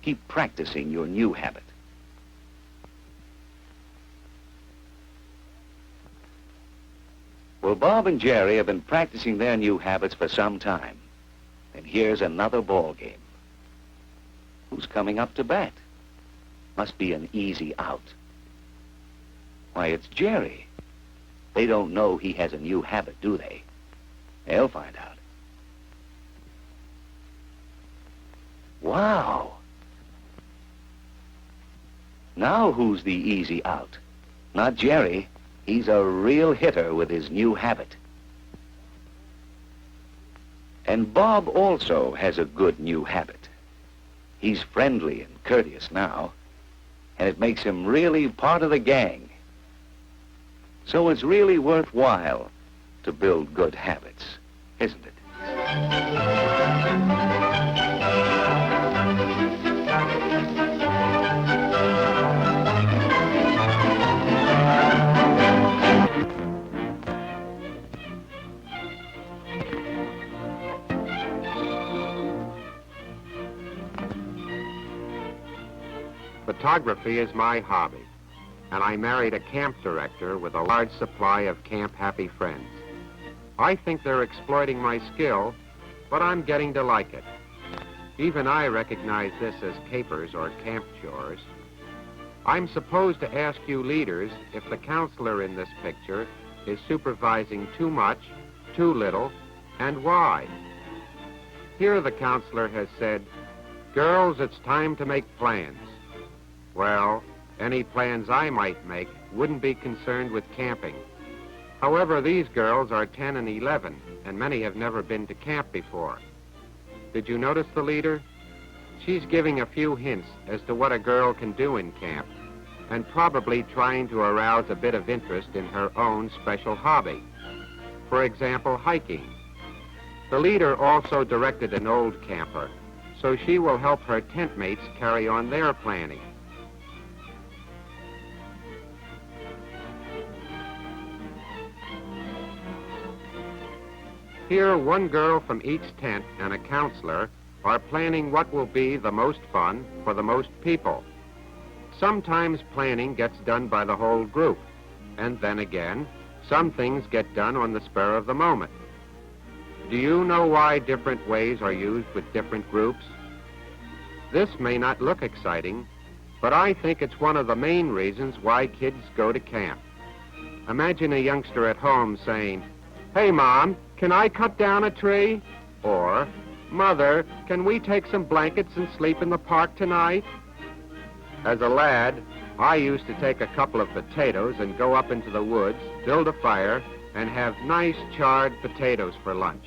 Keep practicing your new habit. Well, Bob and Jerry have been practicing their new habits for some time. And here's another ball game. Who's coming up to bat? Must be an easy out. Why, it's Jerry. They don't know he has a new habit, do they? They'll find out. Wow. Now who's the easy out? Not Jerry. He's a real hitter with his new habit. And Bob also has a good new habit. He's friendly and courteous now, and it makes him really part of the gang. So it's really worthwhile to build good habits, isn't it? Photography is my hobby, and I married a camp director with a large supply of camp-happy friends. I think they're exploiting my skill, but I'm getting to like it. Even I recognize this as capers or camp chores. I'm supposed to ask you leaders if the counselor in this picture is supervising too much, too little, and why. Here the counselor has said, "Girls, it's time to make plans." Well, any plans I might make wouldn't be concerned with camping. However, these girls are 10 and 11, and many have never been to camp before. Did you notice the leader? She's giving a few hints as to what a girl can do in camp, and probably trying to arouse a bit of interest in her own special hobby. For example, hiking. The leader also directed an old camper, so she will help her tent mates carry on their planning. Here, one girl from each tent and a counselor are planning what will be the most fun for the most people. Sometimes planning gets done by the whole group, and then again, some things get done on the spur of the moment. Do you know why different ways are used with different groups? This may not look exciting, but I think it's one of the main reasons why kids go to camp. Imagine a youngster at home saying, "Hey, Mom, can I cut down a tree?" Or, "Mother, can we take some blankets and sleep in the park tonight?" As a lad, I used to take a couple of potatoes and go up into the woods, build a fire, and have nice charred potatoes for lunch.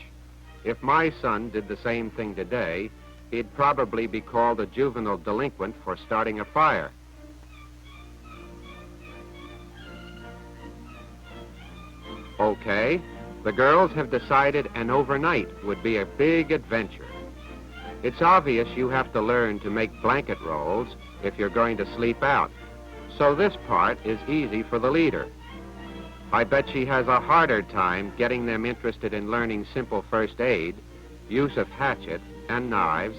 If my son did the same thing today, he'd probably be called a juvenile delinquent for starting a fire. Okay, the girls have decided an overnight would be a big adventure. It's obvious you have to learn to make blanket rolls if you're going to sleep out, so this part is easy for the leader. I bet she has a harder time getting them interested in learning simple first aid, use of hatchet and knives,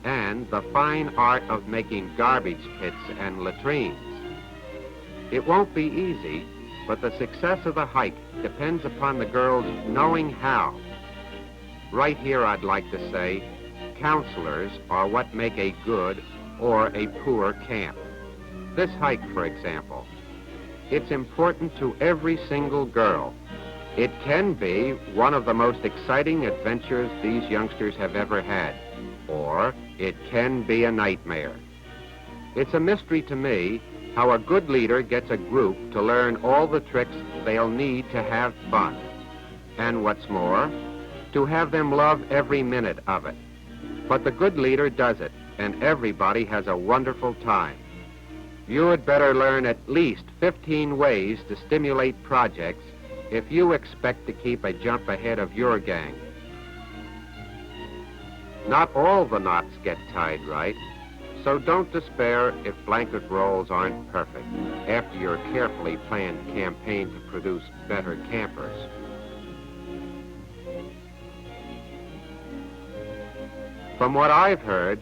and the fine art of making garbage pits and latrines. It won't be easy, but the success of the hike depends upon the girls knowing how. Right here I'd like to say, counselors are what make a good or a poor camp. This hike, for example, it's important to every single girl. It can be one of the most exciting adventures these youngsters have ever had, or it can be a nightmare. It's a mystery to me how a good leader gets a group to learn all the tricks they'll need to have fun. And what's more, to have them love every minute of it. But the good leader does it, and everybody has a wonderful time. You had better learn at least 15 ways to stimulate projects if you expect to keep a jump ahead of your gang. Not all the knots get tied right, so don't despair if blanket rolls aren't perfect after your carefully planned campaign to produce better campers. From what I've heard,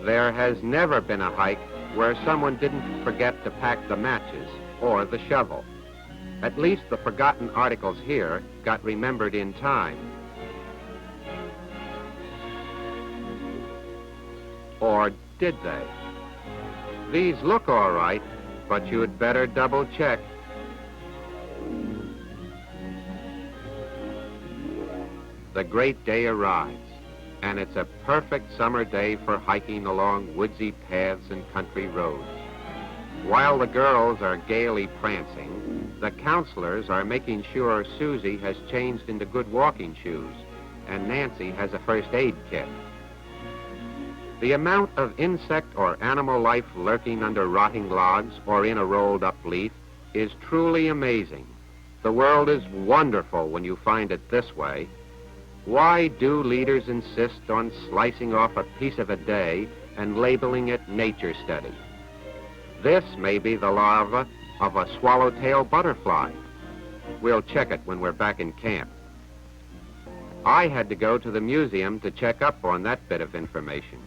there has never been a hike where someone didn't forget to pack the matches or the shovel. At least the forgotten articles here got remembered in time. Or did they? These look all right, but you'd better double check. The great day arrives, and it's a perfect summer day for hiking along woodsy paths and country roads. While the girls are gaily prancing, the counselors are making sure Susie has changed into good walking shoes, and Nancy has a first aid kit. The amount of insect or animal life lurking under rotting logs or in a rolled-up leaf is truly amazing. The world is wonderful when you find it this way. Why do leaders insist on slicing off a piece of a day and labeling it nature study? This may be the larva of a swallowtail butterfly. We'll check it when we're back in camp. I had to go to the museum to check up on that bit of information.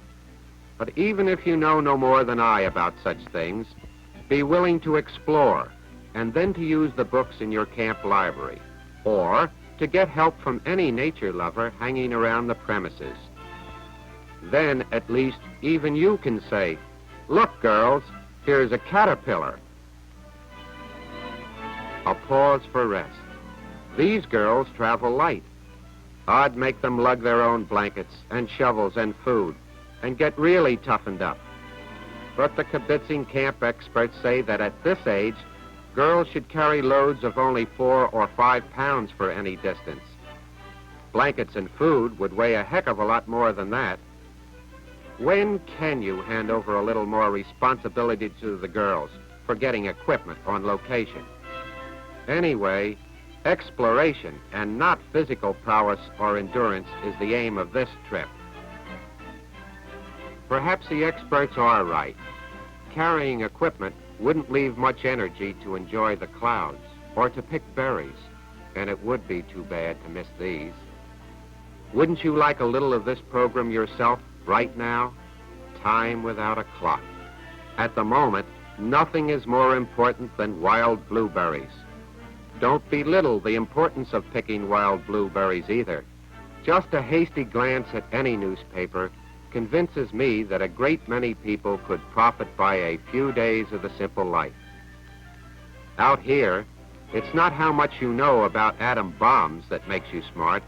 But even if you know no more than I about such things, be willing to explore and then to use the books in your camp library, or to get help from any nature lover hanging around the premises. Then, at least, even you can say, "Look, girls, here's a caterpillar." A pause for rest. These girls travel light. I'd make them lug their own blankets and shovels and food and get really toughened up. But the kibitzing camp experts say that at this age, girls should carry loads of only 4 or 5 pounds for any distance. Blankets and food would weigh a heck of a lot more than that. When can you hand over a little more responsibility to the girls for getting equipment on location? Anyway, exploration and not physical prowess or endurance is the aim of this trip. Perhaps the experts are right. Carrying equipment wouldn't leave much energy to enjoy the clouds or to pick berries, and it would be too bad to miss these. Wouldn't you like a little of this program yourself right now? Time without a clock. At the moment, nothing is more important than wild blueberries. Don't belittle the importance of picking wild blueberries either. Just a hasty glance at any newspaper convinces me that a great many people could profit by a few days of the simple life. Out here, it's not how much you know about atom bombs that makes you smart,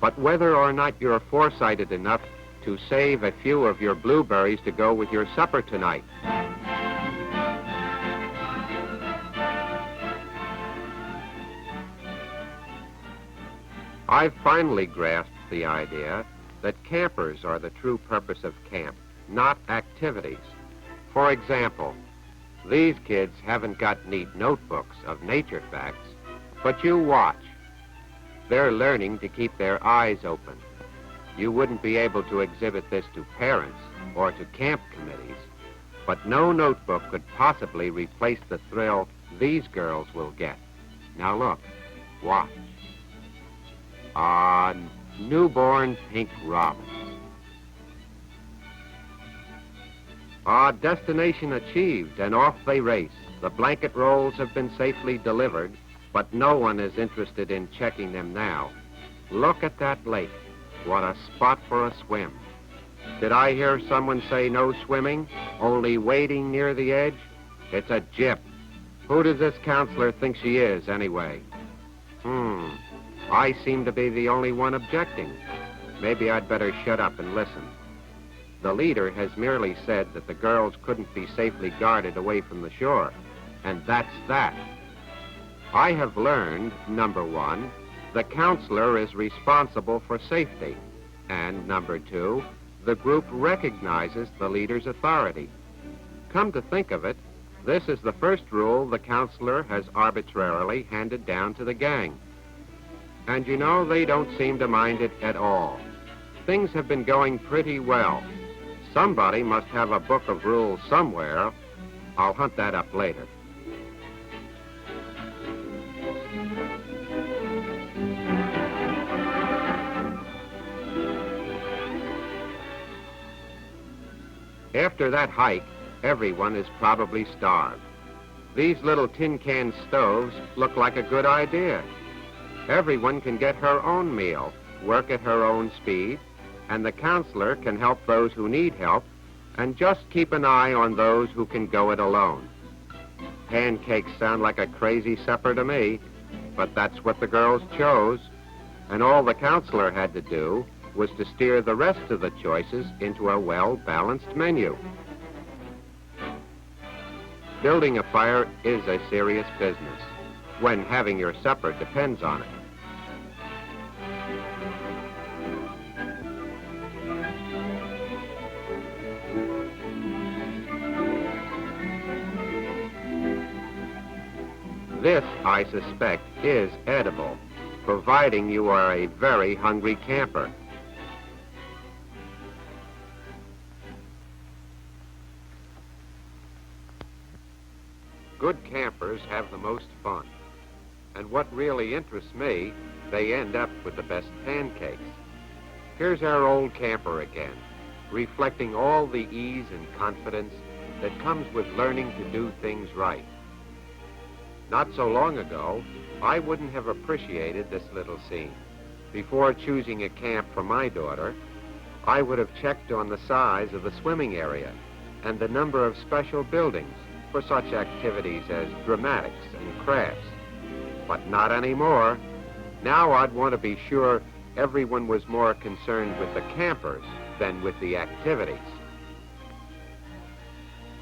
but whether or not you're foresighted enough to save a few of your blueberries to go with your supper tonight. I've finally grasped the idea that campers are the true purpose of camp, not activities. For example, these kids haven't got neat notebooks of nature facts, but you watch. They're learning to keep their eyes open. You wouldn't be able to exhibit this to parents or to camp committees, but no notebook could possibly replace the thrill these girls will get. Now look, watch. Newborn pink robins. Destination achieved, and off they race. The blanket rolls have been safely delivered, but no one is interested in checking them now. Look at that lake. What a spot for a swim. Did I hear someone say no swimming, only wading near the edge? It's a jip. Who does this counselor think she is, anyway? I seem to be the only one objecting. Maybe I'd better shut up and listen. The leader has merely said that the girls couldn't be safely guarded away from the shore, and that's that. I have learned, number 1, the counselor is responsible for safety, and number 2, the group recognizes the leader's authority. Come to think of it, this is the first rule the counselor has arbitrarily handed down to the gang. And you know, they don't seem to mind it at all. Things have been going pretty well. Somebody must have a book of rules somewhere. I'll hunt that up later. After that hike, everyone is probably starved. These little tin can stoves look like a good idea. Everyone can get her own meal, work at her own speed, and the counselor can help those who need help, and just keep an eye on those who can go it alone. Pancakes sound like a crazy supper to me, but that's what the girls chose, and all the counselor had to do was to steer the rest of the choices into a well-balanced menu. Building a fire is a serious business, when having your supper depends on it. This, I suspect, is edible, providing you are a very hungry camper. Good campers have the most fun. And what really interests me, they end up with the best pancakes. Here's our old camper again, reflecting all the ease and confidence that comes with learning to do things right. Not so long ago, I wouldn't have appreciated this little scene. Before choosing a camp for my daughter, I would have checked on the size of the swimming area and the number of special buildings for such activities as dramatics and crafts. But not anymore. Now I'd want to be sure everyone was more concerned with the campers than with the activities.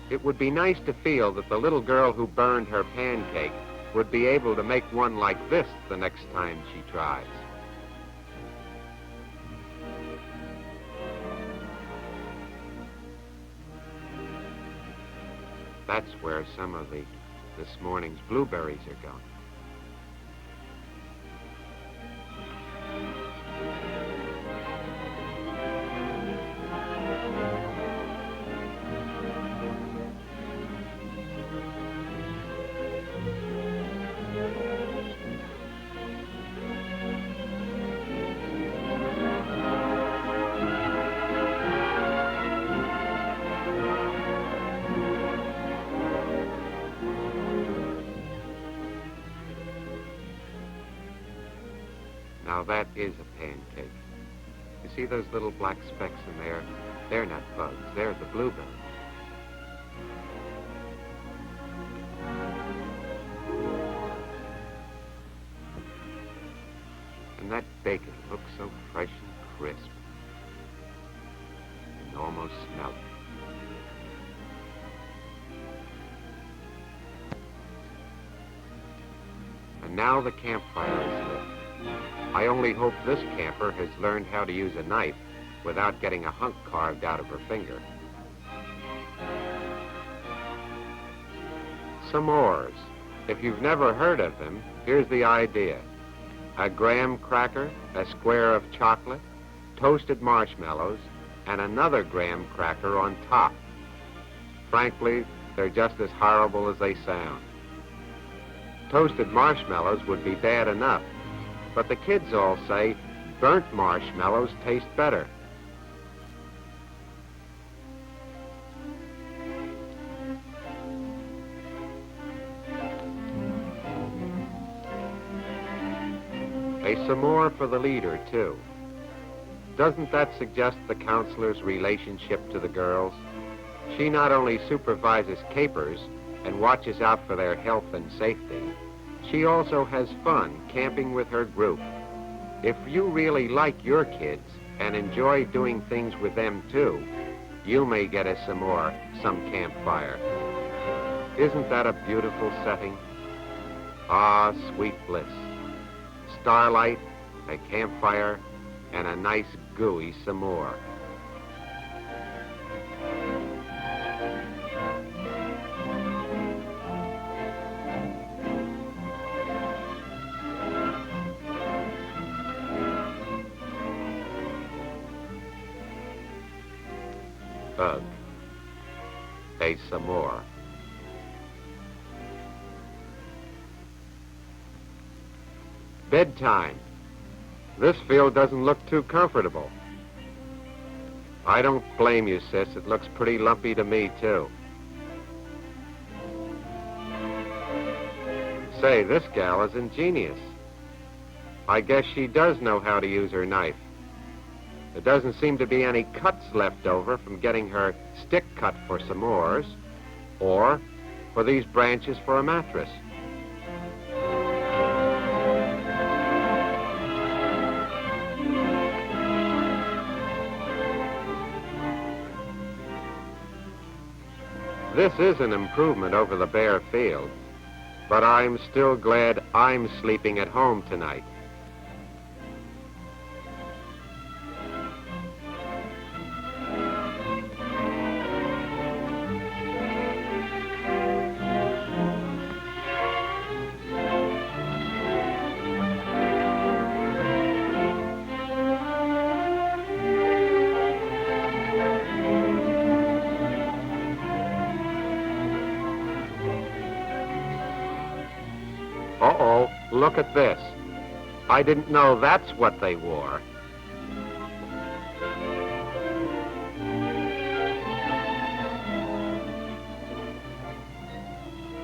It would be nice to feel that the little girl who burned her pancake would be able to make one like this the next time she tries. That's where some of this morning's blueberries are going. Now that is a pancake. You see those little black specks in there? They're not bugs, they're the blueberries. And that bacon looks so fresh and crisp. You can almost smell it. And now the campfire is lit. I only hope this camper has learned how to use a knife without getting a hunk carved out of her finger. S'mores. If you've never heard of them, here's the idea. A graham cracker, a square of chocolate, toasted marshmallows, and another graham cracker on top. Frankly, they're just as horrible as they sound. Toasted marshmallows would be bad enough, but the kids all say burnt marshmallows taste better. A s'more for the leader, too. Doesn't that suggest the counselor's relationship to the girls? She not only supervises capers and watches out for their health and safety, she also has fun camping with her group. If you really like your kids and enjoy doing things with them too, you may get a s'more some campfire. Isn't that a beautiful setting? Ah, sweet bliss. Starlight, a campfire, and a nice gooey s'more. Ugh. A s'more. Bedtime. This field doesn't look too comfortable. I don't blame you, sis. It looks pretty lumpy to me, too. Say, this gal is ingenious. I guess she does know how to use her knife. There doesn't seem to be any cuts left over from getting her stick cut for s'mores or for these branches for a mattress. This is an improvement over the bare field, but I'm still glad I'm sleeping at home tonight. Uh-oh, look at this. I didn't know that's what they wore.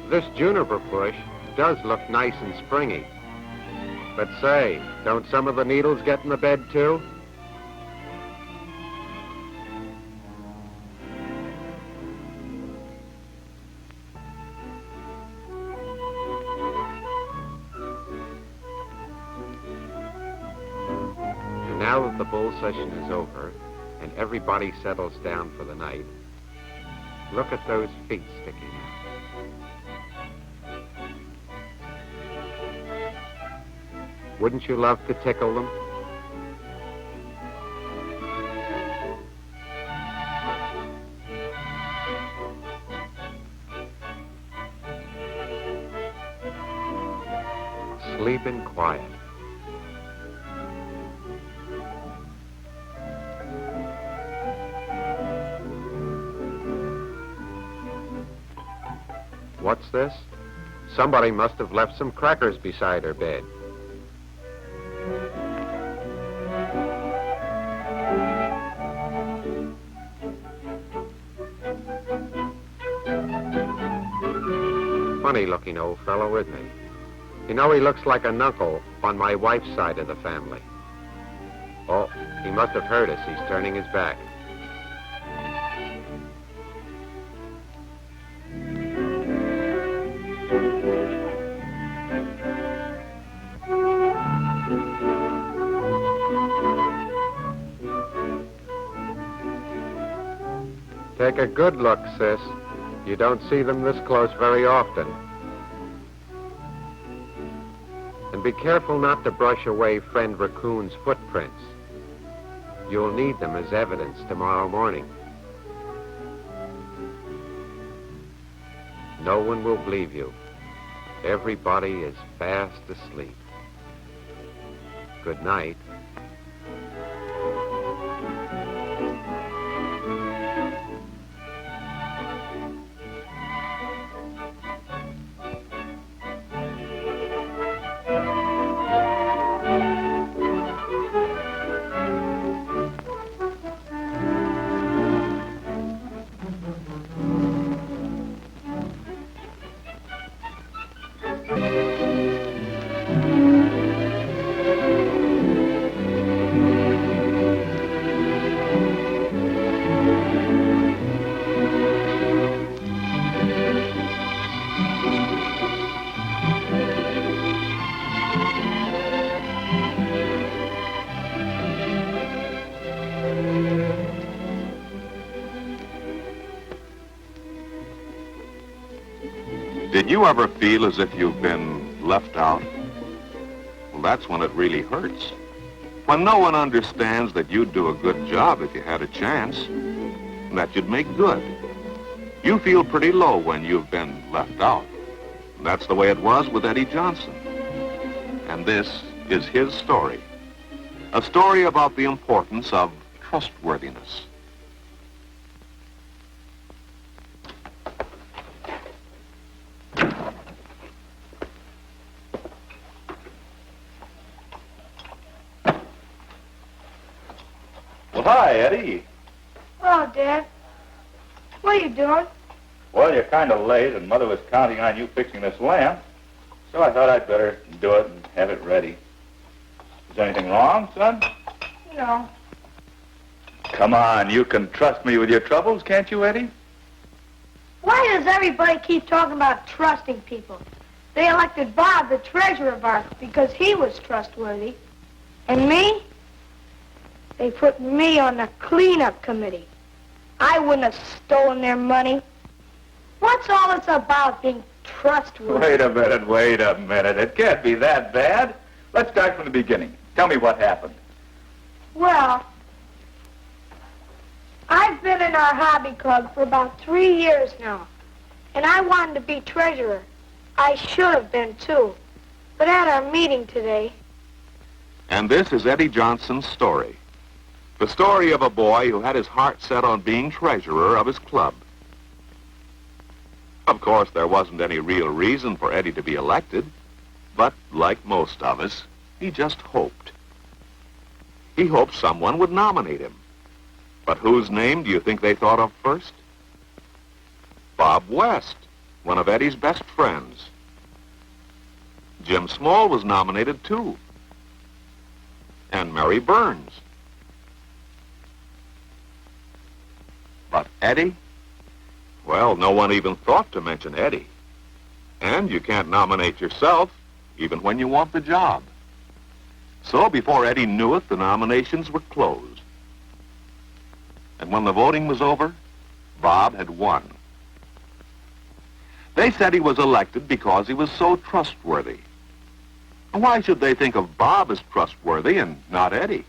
This juniper bush does look nice and springy. But say, don't some of the needles get in the bed too? And now that the bull session is over and everybody settles down for the night, look at those feet sticking out. Wouldn't you love to tickle them? Sleep in quiet. What's this? Somebody must have left some crackers beside her bed. Funny-looking old fellow, isn't he? You know, he looks like an uncle on my wife's side of the family. Oh, he must have heard us. He's turning his back. Take a good look, sis. You don't see them this close very often. And be careful not to brush away friend Raccoon's footprints. You'll need them as evidence tomorrow morning. No one will believe you. Everybody is fast asleep. Good night. Did you ever feel as if you've been left out? Well, that's when it really hurts. When no one understands that you'd do a good job if you had a chance, and that you'd make good. You feel pretty low when you've been left out. And that's the way it was with Eddie Johnson. And this is his story. A story about the importance of trustworthiness. Well, hi, Eddie. Oh, Dad. What are you doing? Well, you're kind of late, and Mother was counting on you fixing this lamp, so I thought I'd better do it and have it ready. Is anything wrong, son? No. Come on, you can trust me with your troubles, can't you, Eddie? Why does everybody keep talking about trusting people? They elected Bob, the treasurer of ours, because he was trustworthy. And me? They put me on the cleanup committee. I wouldn't have stolen their money. What's all this about being trustworthy? Wait a minute. It can't be that bad. Let's start from the beginning. Tell me what happened. Well, I've been in our hobby club for about 3 years now, and I wanted to be treasurer. I should have been, too. But at our meeting today... And this is Eddie Johnson's story. The story of a boy who had his heart set on being treasurer of his club. Of course, there wasn't any real reason for Eddie to be elected, but like most of us, he just hoped. He hoped someone would nominate him. But whose name do you think they thought of first? Bob West. one of Eddie's best friends. Jim Small was nominated too. And Mary Burns. But Eddie? Well, no one even thought to mention Eddie. And you can't nominate yourself, even when you want the job. So before Eddie knew it, the nominations were closed. And when the voting was over, Bob had won. They said he was elected because he was so trustworthy. Why should they think of Bob as trustworthy and not Eddie?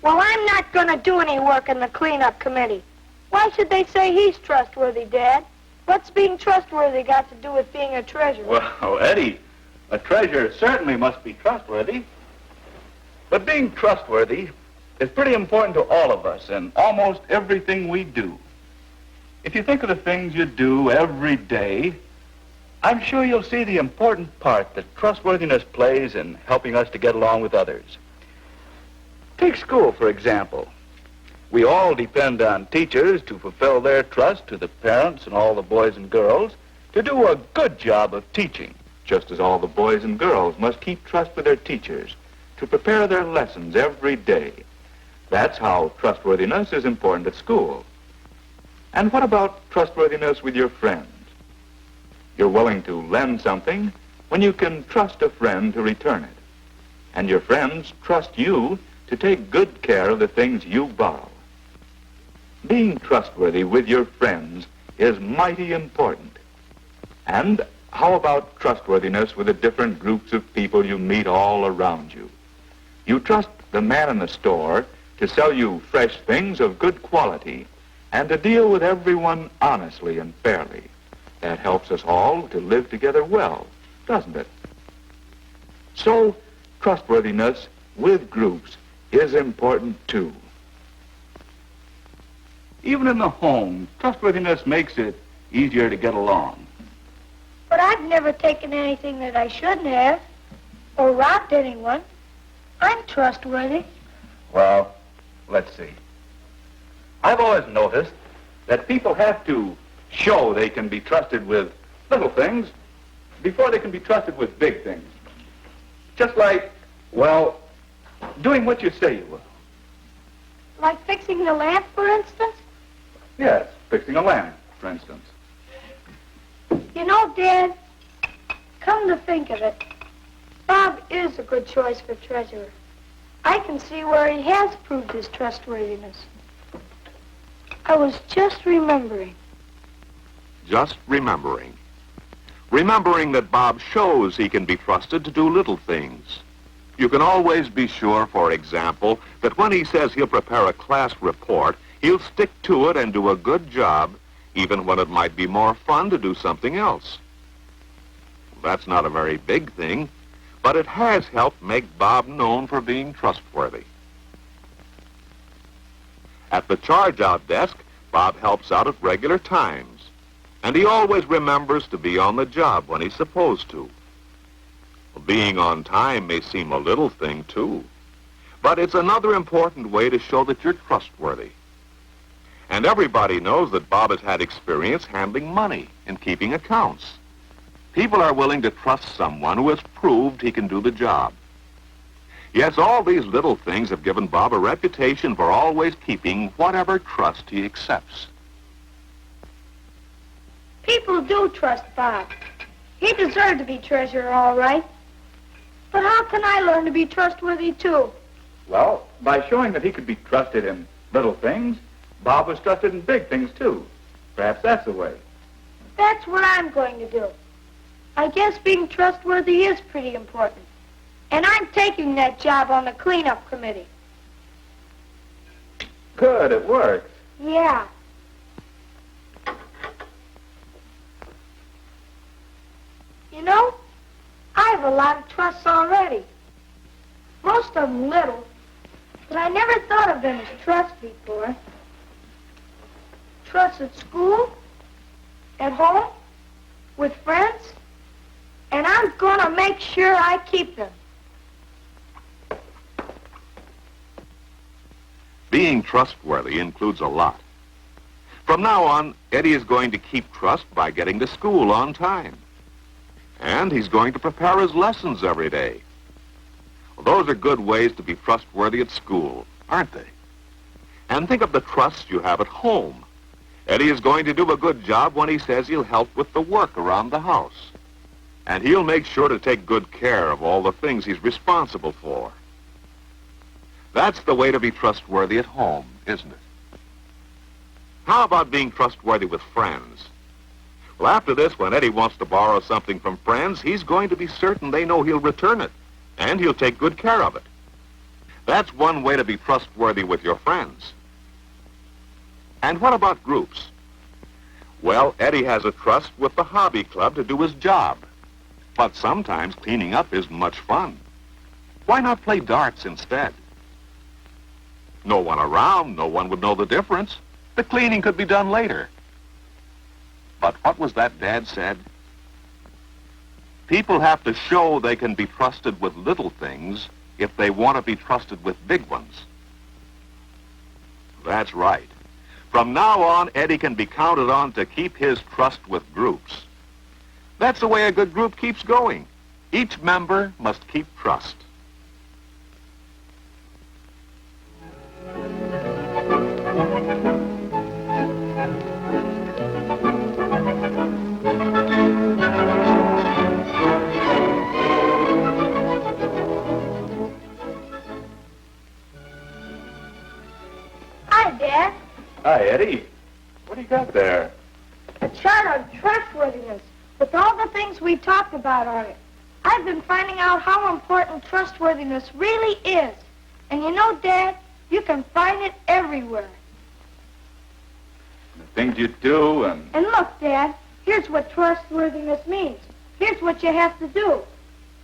Well, I'm not going to do any work in the cleanup committee. Why should they say he's trustworthy, Dad? What's being trustworthy got to do with being a treasurer? Well, Eddie, a treasurer certainly must be trustworthy. But being trustworthy is pretty important to all of us and almost everything we do. If you think of the things you do every day, I'm sure you'll see the important part that trustworthiness plays in helping us to get along with others. Take school, for example. We all depend on teachers to fulfill their trust to the parents and all the boys and girls to do a good job of teaching, just as all the boys and girls must keep trust with their teachers to prepare their lessons every day. That's how trustworthiness is important at school. And what about trustworthiness with your friends? You're willing to lend something when you can trust a friend to return it. And your friends trust you to take good care of the things you borrow. Being trustworthy with your friends is mighty important. And how about trustworthiness with the different groups of people you meet all around you? You trust the man in the store to sell you fresh things of good quality and to deal with everyone honestly and fairly. That helps us all to live together well, doesn't it? So, trustworthiness with groups is important too. Even in the home, trustworthiness makes it easier to get along. But I've never taken anything that I shouldn't have or robbed anyone. I'm trustworthy. Well, let's see. I've always noticed that people have to show they can be trusted with little things before they can be trusted with big things. Just like, well, doing what you say you will. Like fixing the lamp, for instance? Yes, fixing a lamp, for instance. You know, Dad, come to think of it, Bob is a good choice for treasurer. I can see where he has proved his trustworthiness. I was just remembering. Just remembering. Remembering that Bob shows he can be trusted to do little things. You can always be sure, for example, that when he says he'll prepare a class report, he'll stick to it and do a good job, even when it might be more fun to do something else. That's not a very big thing, but it has helped make Bob known for being trustworthy. At the charge-out desk, Bob helps out at regular times, and he always remembers to be on the job when he's supposed to. Being on time may seem a little thing, too, but it's another important way to show that you're trustworthy. And everybody knows that Bob has had experience handling money and keeping accounts. People are willing to trust someone who has proved he can do the job. Yes, all these little things have given Bob a reputation for always keeping whatever trust he accepts. People do trust Bob. He deserved to be treasurer, all right. But how can I learn to be trustworthy, too? Well, by showing that he could be trusted in little things, Bob was trusted in big things, too. Perhaps that's the way. That's what I'm going to do. I guess being trustworthy is pretty important. And I'm taking that job on the cleanup committee. Good, it works. Yeah. You know, I have a lot of trusts already. Most of them little, but I never thought of them as trusts before. Trusts at school, at home, with friends, and I'm going to make sure I keep them. Being trustworthy includes a lot. From now on, Eddie is going to keep trust by getting to school on time. And he's going to prepare his lessons every day. Well, those are good ways to be trustworthy at school, aren't they? And think of the trust you have at home. Eddie is going to do a good job when he says he'll help with the work around the house. And he'll make sure to take good care of all the things he's responsible for. That's the way to be trustworthy at home, isn't it? How about being trustworthy with friends? Well, after this, when Eddie wants to borrow something from friends, he's going to be certain they know he'll return it, and he'll take good care of it. That's one way to be trustworthy with your friends. And what about groups? Well, Eddie has a trust with the hobby club to do his job. But sometimes cleaning up isn't much fun. Why not play darts instead? No one around, no one would know the difference. The cleaning could be done later. But what was that Dad said? People have to show they can be trusted with little things if they want to be trusted with big ones. That's right. From now on, Eddie can be counted on to keep his trust with groups. That's the way a good group keeps going. Each member must keep trust. Hi, Dad. Hi, Eddie. What do you got there? A chart on trustworthiness with all the things we talked about on it. I've been finding out how important trustworthiness really is. And you know, Dad, you can find it everywhere. The things you do and... And look, Dad, here's what trustworthiness means. Here's what you have to do.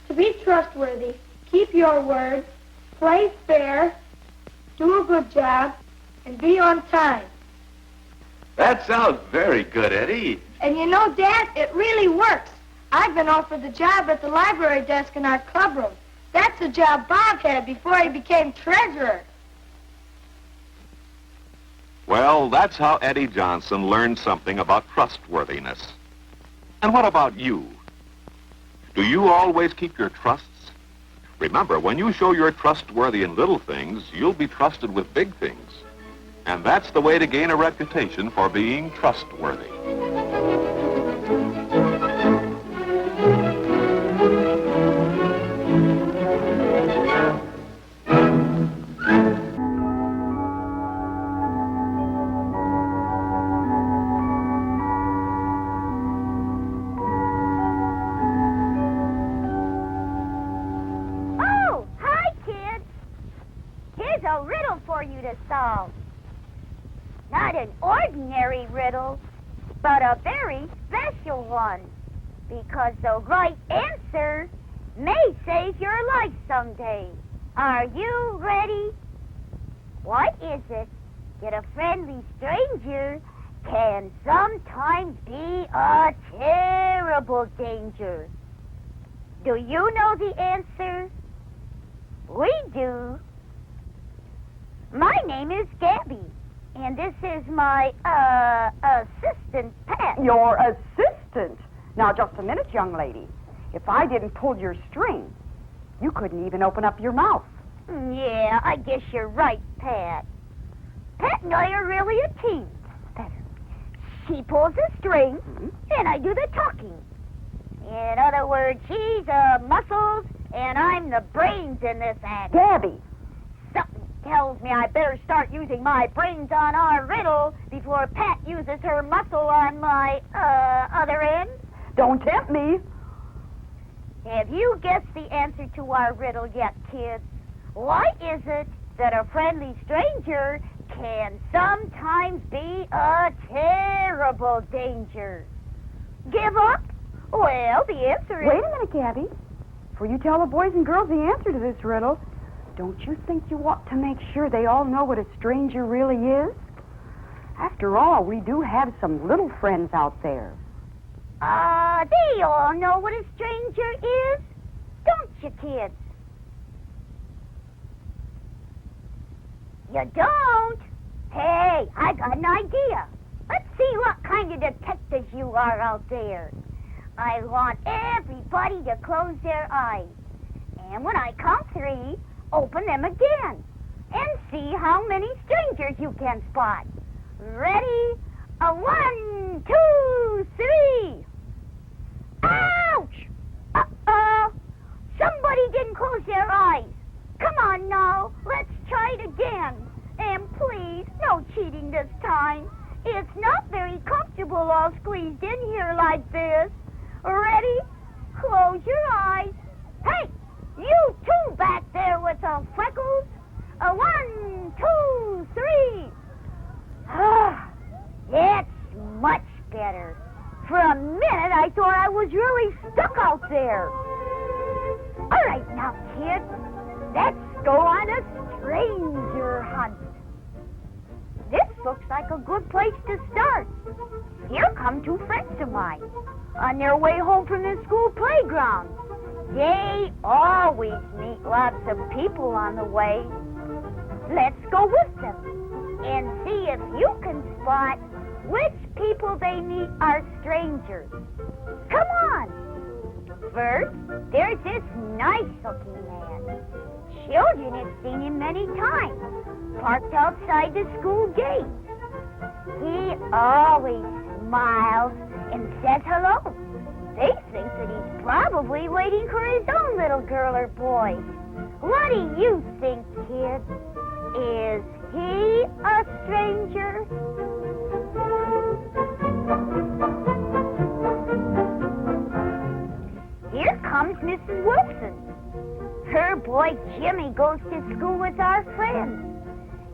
To be trustworthy, keep your word, play fair, do a good job, and be on time. That sounds very good, Eddie. And you know, Dad, it really works. I've been offered the job at the library desk in our clubroom. That's the job Bob had before he became treasurer. Well, that's how Eddie Johnson learned something about trustworthiness. And what about you? Do you always keep your trusts? Remember, when you show you're trustworthy in little things, you'll be trusted with big things. And that's the way to gain a reputation for being trustworthy. Oh, hi, kids. Here's a riddle for you to solve. Not an ordinary riddle, but a very special one. Because the right answer may save your life someday. Are you ready? What is it that a friendly stranger can sometimes be a terrible danger? Do you know the answer? We do. My name is Gabby. And this is my, assistant, Pat. Your assistant? Now, just a minute, young lady. If I didn't pull your string, you couldn't even open up your mouth. Yeah, I guess you're right, Pat. Pat and I are really a team. She pulls the string, and I do the talking. In other words, she's the muscles, and I'm the brains in this act. Gabby! Something tells me I better start using my brains on our riddle before Pat uses her muscle on my, other end. Don't tempt me. Have you guessed the answer to our riddle yet, kids? Why is it that a friendly stranger can sometimes be a terrible danger? Give up? Well, the answer is... Wait a minute, Gabby. Before you tell the boys and girls the answer to this riddle, don't you think you ought to make sure they all know what a stranger really is? After all, we do have some little friends out there. They all know what a stranger is, don't you, kids? You don't? Hey, I got an idea. Let's see what kind of detectives you are out there. I want everybody to close their eyes. And when I count 3, open them again. And see how many strangers you can spot. Ready? 1, 2, 3. Ouch! Uh-oh. Somebody didn't close their eyes. Come on now, let's try it again. And please, no cheating this time. It's not very comfortable all squeezed in here like this. Ready? Close your eyes. Hey, you two back there with the freckles. 1, 2, 3. Ah, that's much better. For a minute, I thought I was really stuck out there. All right, now, kids, let's go on a stranger hunt. This looks like a good place to start. Here come 2 friends of mine on their way home from the school playground. They always meet lots of people on the way. Let's go with them and see if you can spot which people they meet are strangers. Come on. First, there's this nice-looking man. Children have seen him many times, parked outside the school gate. He always smiles and says hello. They think that he's probably waiting for his own little girl or boy. What do you think, kids? Is he a stranger? Here comes Mrs. Wilson. Her boy Jimmy goes to school with our friends,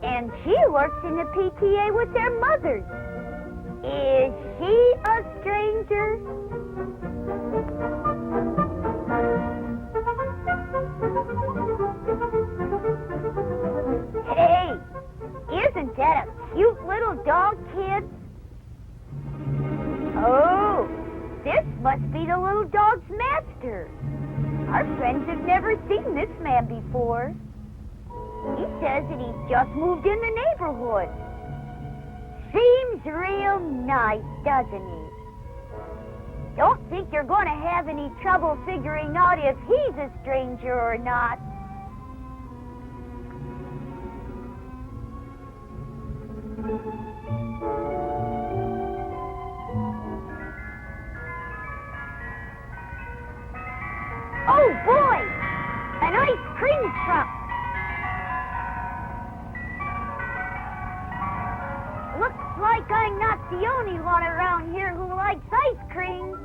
and she works in the PTA with their mothers. Is she a stranger? Hey, isn't that a cute little dog, kids? Oh, this must be the little dog's master. Our friends have never seen this man before. He says that he's just moved in the neighborhood. Seems real nice, doesn't he? Don't think you're going to have any trouble figuring out if he's a stranger or not. Oh, boy! An ice cream truck! Looks like I'm not the only one around here who likes ice cream.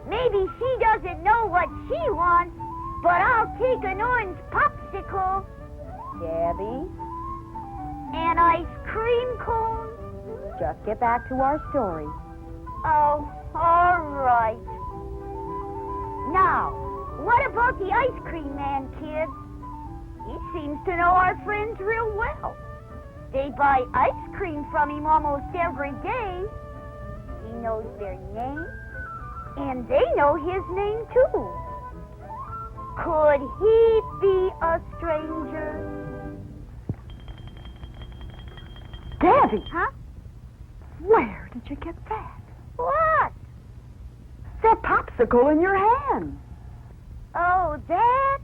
Maybe she doesn't know what she wants, but I'll take an orange popsicle. Gabby, An ice cream cone? just get back to our story. Oh, all right. Now, what about the ice cream man, kid? He seems to know our friends real well. They buy ice cream from him almost every day. He knows their name, and they know his name, too. Could he be a stranger? Gabby! Huh? Where did you get that? What? That popsicle in your hand. Oh, that?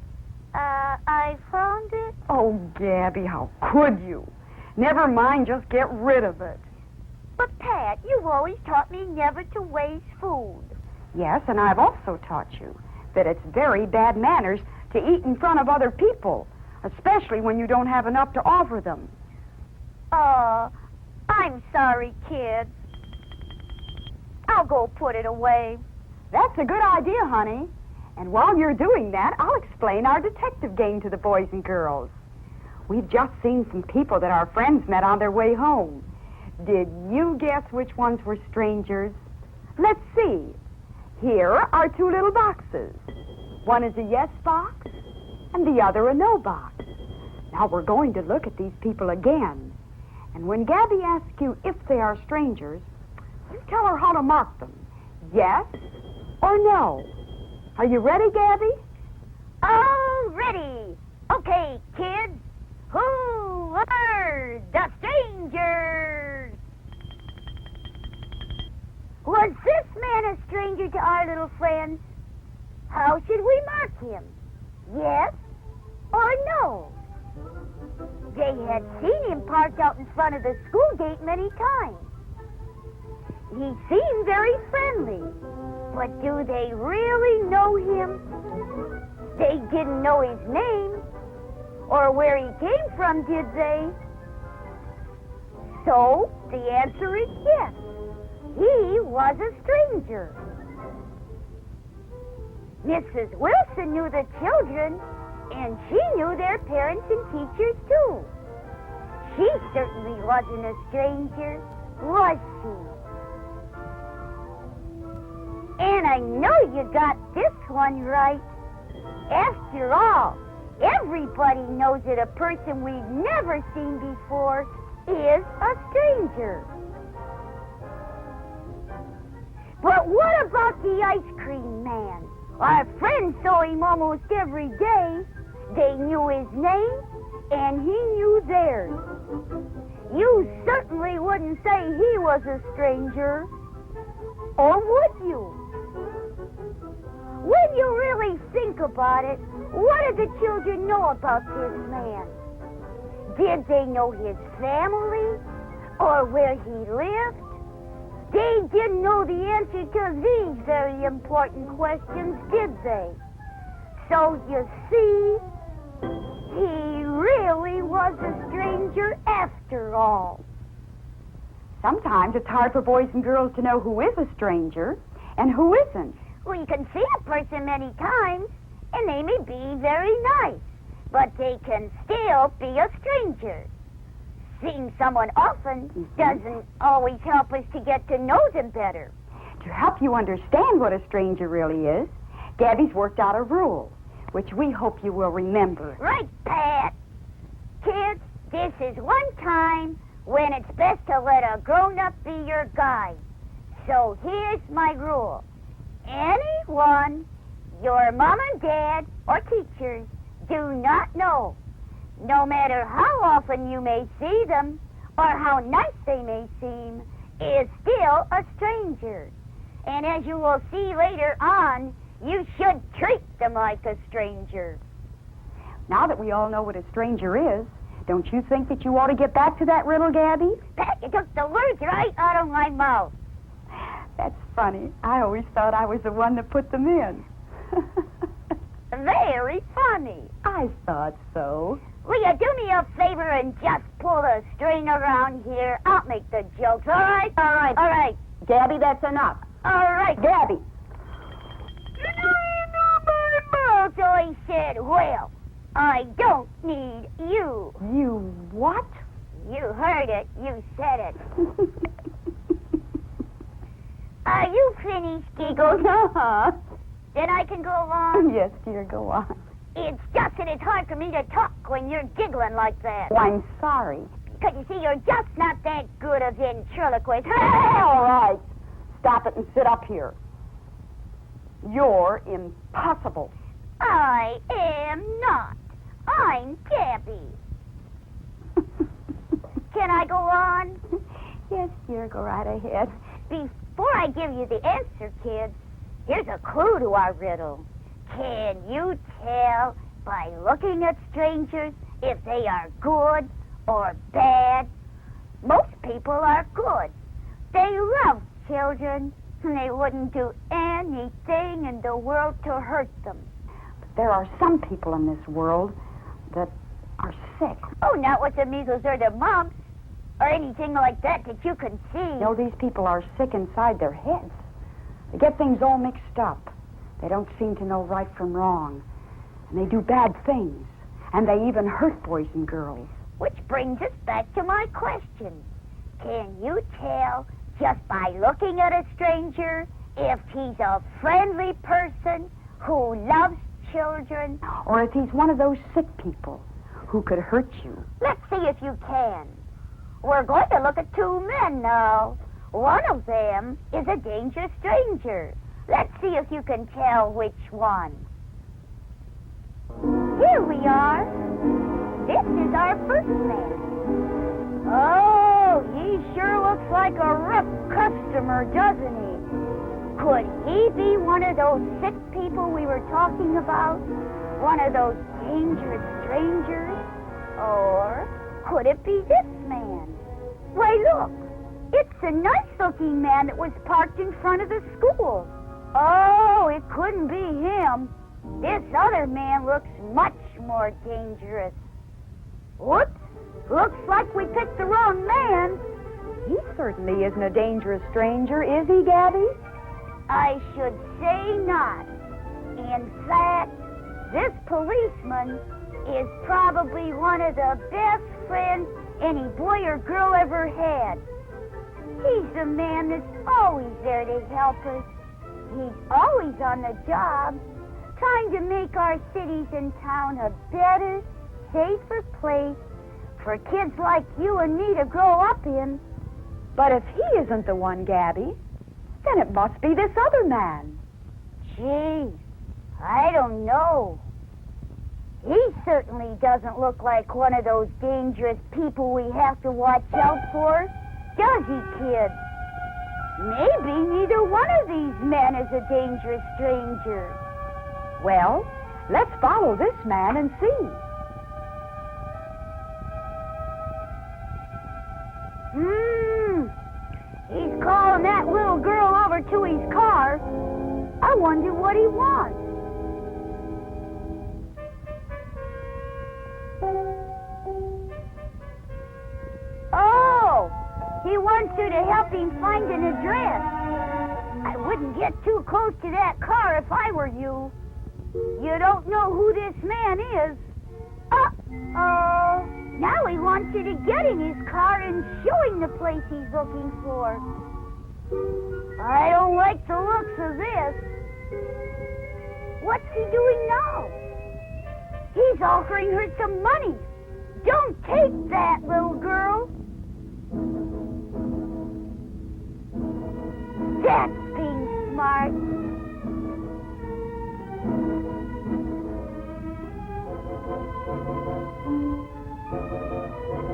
I found it. Oh, Gabby, how could you? Never mind, just get rid of it. But, Pat, you've always taught me never to waste food. Yes, and I've also taught you that it's very bad manners to eat in front of other people, especially when you don't have enough to offer them. Oh, I'm sorry, kids. I'll go put it away. That's a good idea, honey. And while you're doing that, I'll explain our detective game to the boys and girls. We've just seen some people that our friends met on their way home. Did you guess which ones were strangers? Let's see. Here are 2 little boxes. One is a yes box, and the other a no box. Now we're going to look at these people again. And when Gabby asks you if they are strangers, you tell her how to mark them. Yes or no. Are you ready, Gabby? All ready. Okay, kids. Who are the strangers? Was this man a stranger to our little friends? How should we mark him? Yes or no? They had seen him parked out in front of the school gate many times. He seemed very friendly, but do they really know him? They didn't know his name or where he came from, did they? So, the answer is yes. He was a stranger. Mrs. Wilson knew the children, and she knew their parents and teachers, too. She certainly wasn't a stranger, was she? And I know you got this one right. After all, everybody knows that a person we've never seen before is a stranger. But what about the ice cream man? Our friends saw him almost every day. They knew his name, and he knew theirs. You certainly wouldn't say he was a stranger. Or would you? When you really think about it, what did the children know about this man? Did they know his family or where he lived? They didn't know the answer to these very important questions, did they? So you see, he really was a stranger after all. Sometimes it's hard for boys and girls to know who is a stranger and who isn't. Well, you can see a person many times, and they may be very nice, but they can still be a stranger. Seeing someone often doesn't always help us to get to know them better. To help you understand what a stranger really is, Gabby's worked out a rule, which we hope you will remember. Right, Pat. Kids, this is one time when it's best to let a grown-up be your guide. So here's my rule. Anyone your mom and dad or teachers do not know, no matter how often you may see them or how nice they may seem, is still a stranger. And as you will see later on, you should treat them like a stranger. Now that we all know what a stranger is, don't you think that you ought to get back to that riddle, Gabby? Pat, you took the words right out of my mouth. That's funny. I always thought I was the one that put them in. Very funny. I thought so. Will you do me a favor and just pull the string around here? I'll make the jokes, all right? All right, all right. Gabby, that's enough. All right. Gabby. So I said, well, I don't need you. You what? You heard it. You said it. Are you finished, Giggles? Uh-huh. Then I can go on? Yes, dear, go on. It's just that it's hard for me to talk when you're giggling like that. Oh, I'm sorry. Because you see, you're just not that good a ventriloquist. All right. Stop it and sit up here. You're impossible. I am not. I'm Gabby. Can I go on? Yes, dear, go right ahead. Before I give you the answer, kids, here's a clue to our riddle. Can you tell by looking at strangers if they are good or bad? Most people are good. They love children, and they wouldn't do anything in the world to hurt them. But there are some people in this world that are sick. Oh, not with the measles or the mumps or anything like that you can see. No, these people are sick inside their heads. They get things all mixed up. They don't seem to know right from wrong. And they do bad things. And they even hurt boys and girls. Which brings us back to my question. Can you tell just by looking at a stranger if he's a friendly person who loves children? Or if he's one of those sick people who could hurt you? Let's see if you can. We're going to look at two men now. One of them is a dangerous stranger. Let's see if you can tell which one. Here we are. This is our first man. Oh, Well, he sure looks like a rough customer, doesn't he? Could he be one of those sick people we were talking about? One of those dangerous strangers? Or could it be this man? Why, look, it's a nice-looking man that was parked in front of the school. Oh, it couldn't be him. This other man looks much more dangerous. Whoops, looks like we picked the wrong man. He certainly isn't a dangerous stranger, is he, Gabby? I should say not. In fact, this policeman is probably one of the best friends any boy or girl ever had. He's the man that's always there to help us. He's always on the job, trying to make our cities and town a better, safer place for kids like you and me to grow up in. But if he isn't the one, Gabby, then it must be this other man. Gee, I don't know. He certainly doesn't look like one of those dangerous people we have to watch out for, does he, kid? Maybe neither one of these men is a dangerous stranger. Well, let's follow this man and see. He's calling that little girl over to his car. I wonder what he wants. Oh, he wants her to help him find an address. I wouldn't get too close to that car if I were you. You don't know who this man is. Uh-oh. Now he wants you to get in his car and show him the place he's looking for. I don't like the looks of this. What's he doing now? He's offering her some money. Don't take that, little girl. That's being smart.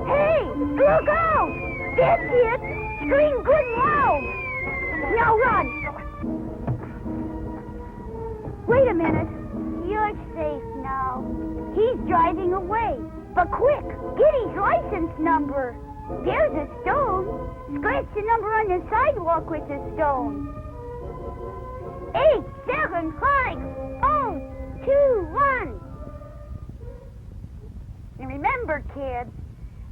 Hey, look out! That's it! Scream good and loud! Now run! Wait a minute. You're safe now. He's driving away. But quick, get his license number. There's a stone. Scratch the number on the sidewalk with the stone. 875021. And remember, kids,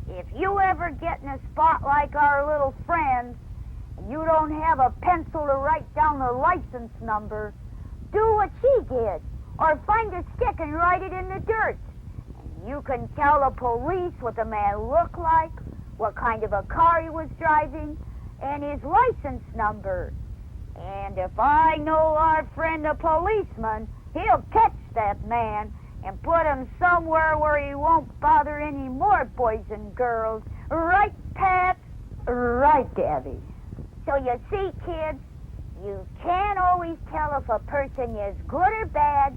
if you ever get in a spot like our little friend, and you don't have a pencil to write down the license number, do what she did, or find a stick and write it in the dirt. And you can tell the police what the man looked like, what kind of a car he was driving, and his license number. And if I know our friend the policeman, he'll catch that man and put him somewhere where he won't bother any more boys and girls. Right, Pat? Right, Gabby. So you see, kids, you can't always tell if a person is good or bad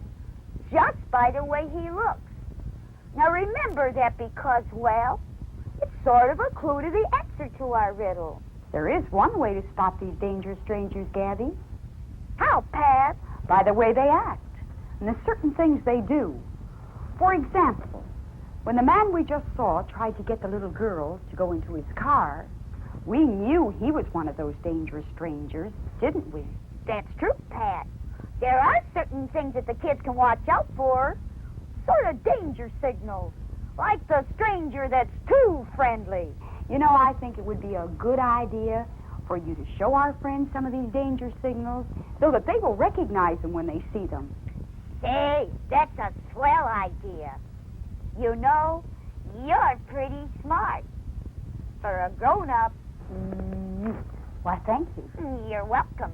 just by the way he looks. Now remember that because, well, it's sort of a clue to the answer to our riddle. There is one way to stop these dangerous strangers, Gabby. How, Pat? By the way they act. And the certain things they do. For example, when the man we just saw tried to get the little girl to go into his car, we knew he was one of those dangerous strangers, didn't we? That's true, Pat. There are certain things that the kids can watch out for. Sort of danger signals. Like the stranger that's too friendly. You know, I think it would be a good idea for you to show our friends some of these danger signals so that they will recognize them when they see them. Say, that's a swell idea. You know, you're pretty smart. For a grown-up. Why, thank you. You're welcome.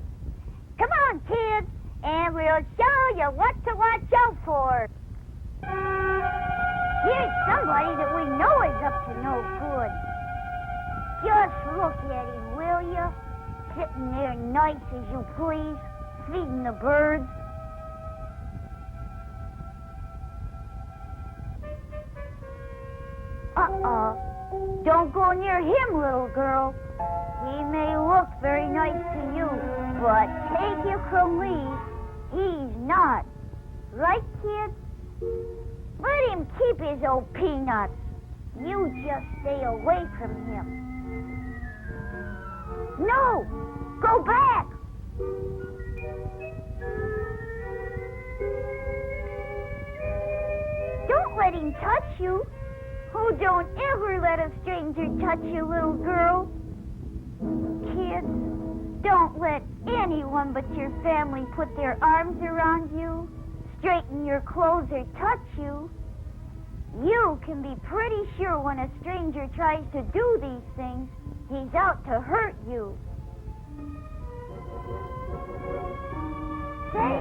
Come on, kids, and we'll show you what to watch out for. Here's somebody that we know is up to no good. Just look at him, will you? Sitting there nice as you please, feeding the birds. Uh-oh. Don't go near him, little girl. He may look very nice to you, but take it from me, he's not. Right, kid? Let him keep his old peanuts. You just stay away from him. No! Go back! Don't let him touch you. Oh, don't ever let a stranger touch you, little girl. Kids, don't let anyone but your family put their arms around you, straighten your clothes, or touch you. You can be pretty sure when a stranger tries to do these things, he's out to hurt you. Say,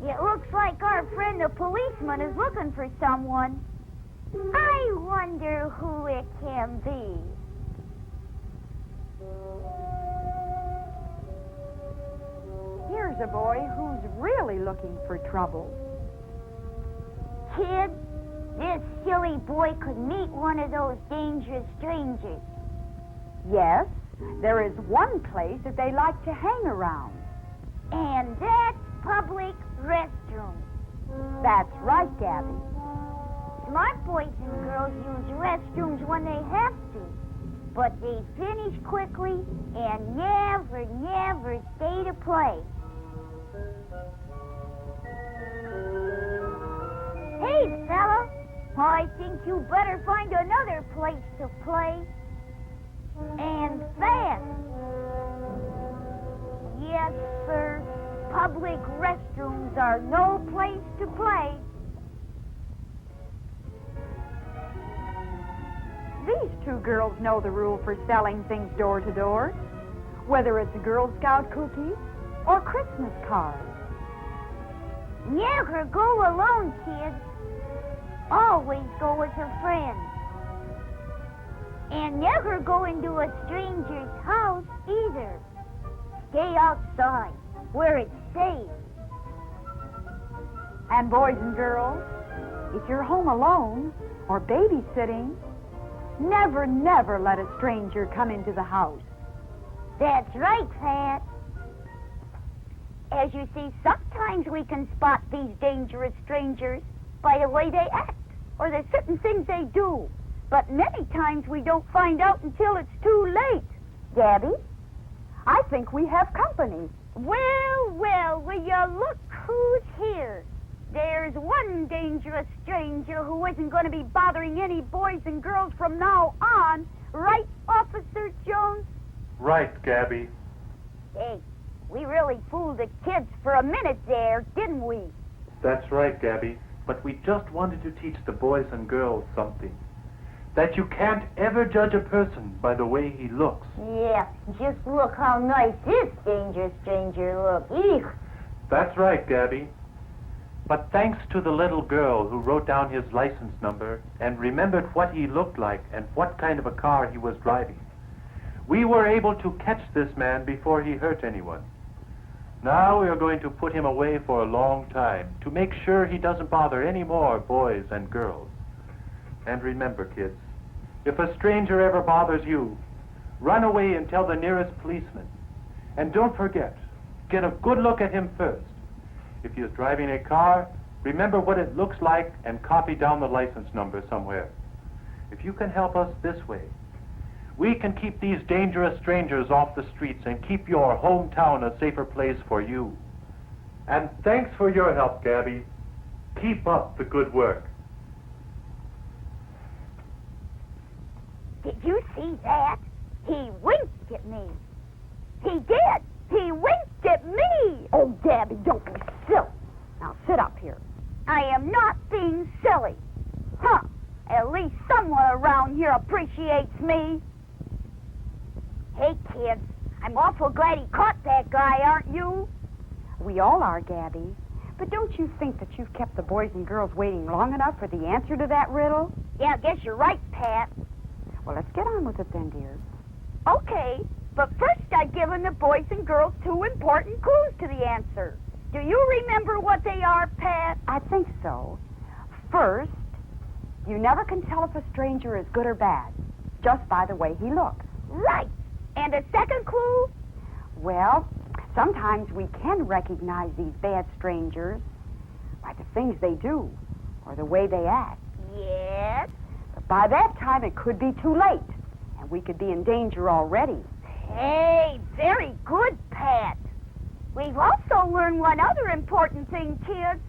it looks like our friend the policeman is looking for someone. I wonder who it can be. Here's a boy who's really looking for trouble. Kid, this silly boy could meet one of those dangerous strangers. Yes, there is one place that they like to hang around. And that's public restrooms. That's right, Gabby. Smart boys and girls use restrooms when they have to, but they finish quickly and never stay to play. Hey, fella, I think you better find another place to play. And fast. Yes, sir. Public restrooms are no place to play. These two girls know the rule for selling things door to door, whether it's Girl Scout cookies or Christmas cards. Never go alone, kids. Always go with a friend. And never go into a stranger's house either. Stay outside, where it's safe. And boys and girls, if you're home alone or babysitting, never let a stranger come into the house. That's right, Pat. As you see, sometimes we can spot these dangerous strangers by the way they act or the certain things they do. But many times we don't find out until it's too late. Gabby, I think we have company. Well, will you look who's here? There's one dangerous stranger who isn't going to be bothering any boys and girls from now on. Right, Officer Jones? Right, Gabby. Hey, we really fooled the kids for a minute there, didn't we? That's right, Gabby. But we just wanted to teach the boys and girls something. That you can't ever judge a person by the way he looks. Yeah, just look how nice this dangerous stranger looks. Eek. That's right, Gabby. But thanks to the little girl who wrote down his license number and remembered what he looked like and what kind of a car he was driving, we were able to catch this man before he hurt anyone. Now we are going to put him away for a long time to make sure he doesn't bother any more boys and girls. And remember, kids, if a stranger ever bothers you, run away and tell the nearest policeman. And don't forget, get a good look at him first. If he is driving a car, remember what it looks like and copy down the license number somewhere. If you can help us this way, we can keep these dangerous strangers off the streets and keep your hometown a safer place for you. And thanks for your help, Gabby. Keep up the good work. Did you see that? He winked at me. He did. He winked at me. Oh, Gabby, don't be silly. Now sit up here. I am not being silly. Huh. At least someone around here appreciates me. Hey, kids, I'm awful glad he caught that guy, aren't you? We all are, Gabby. But don't you think that you've kept the boys and girls waiting long enough for the answer to that riddle? Yeah, I guess you're right, Pat. Well, let's get on with it then, dear. Okay, but first I've given the boys and girls 2 important clues to the answer. Do you remember what they are, Pat? I think so. First, You never can tell if a stranger is good or bad, just by the way he looks. Right. And a second clue? Well, sometimes we can recognize these bad strangers by the things they do or the way they act. Yes. But by that time, it could be too late, and we could be in danger already. Hey, very good, Pat. We've also learned one other important thing, kids,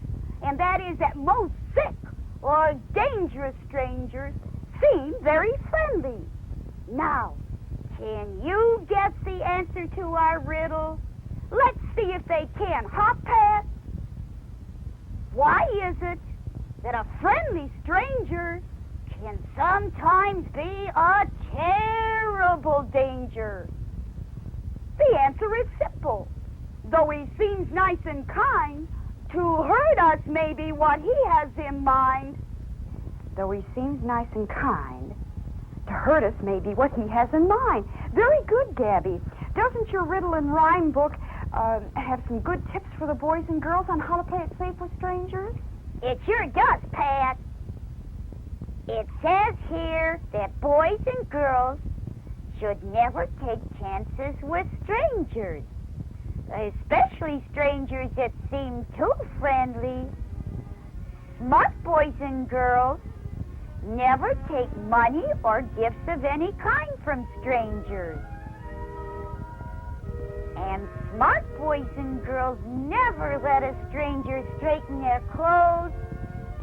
and that is that most sick or dangerous strangers seem very friendly. Now, can you guess the answer to our riddle? Let's see if they can, huh, Pat? Why is it that a friendly stranger can sometimes be a terrible danger? The answer is simple. Though he seems nice and kind, to hurt us may be what he has in mind. Though he seems nice and kind, to hurt us may be what he has in mind. Very good, Gabby. Doesn't your riddle and rhyme book have some good tips for the boys and girls on how to play it safe with strangers? It sure does, Pat. It says here that boys and girls should never take chances with strangers, especially strangers that seem too friendly. Smart boys and girls never take money or gifts of any kind from strangers. And smart boys and girls never let a stranger straighten their clothes,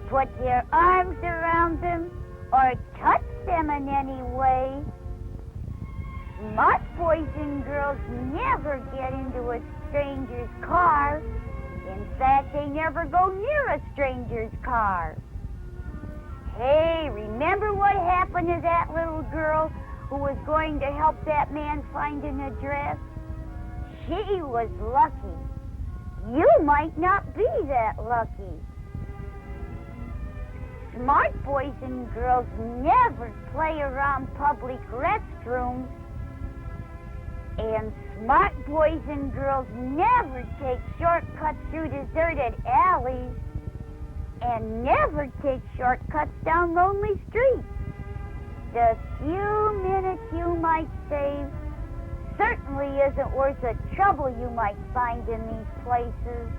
put their arms around them, or touch them in any way. Smart boys and girls never get into a stranger's car. In fact, they never go near a stranger's car. Hey, remember what happened to that little girl who was going to help that man find an address? She was lucky. You might not be that lucky. Smart boys and girls never play around public restrooms. And smart boys and girls never take shortcuts through deserted alleys. And never take shortcuts down lonely streets. The few minutes you might save certainly isn't worth the trouble you might find in these places.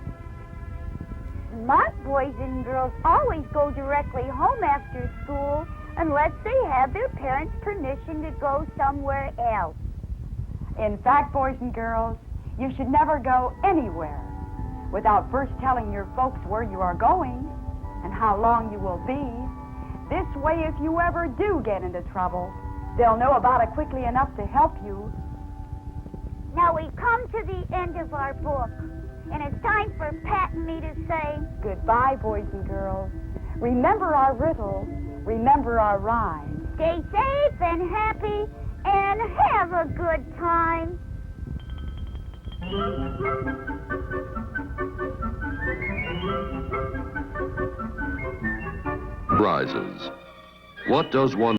Smart boys and girls always go directly home after school unless they have their parents' permission to go somewhere else. In fact, boys and girls, you should never go anywhere without first telling your folks where you are going and how long you will be. This way, if you ever do get into trouble, they'll know about it quickly enough to help you. Now we've come to the end of our book, and it's time for Pat and me to say goodbye, boys and girls. Remember our riddle, remember our rhyme. Stay safe and happy, and have a good time. Prizes. What does one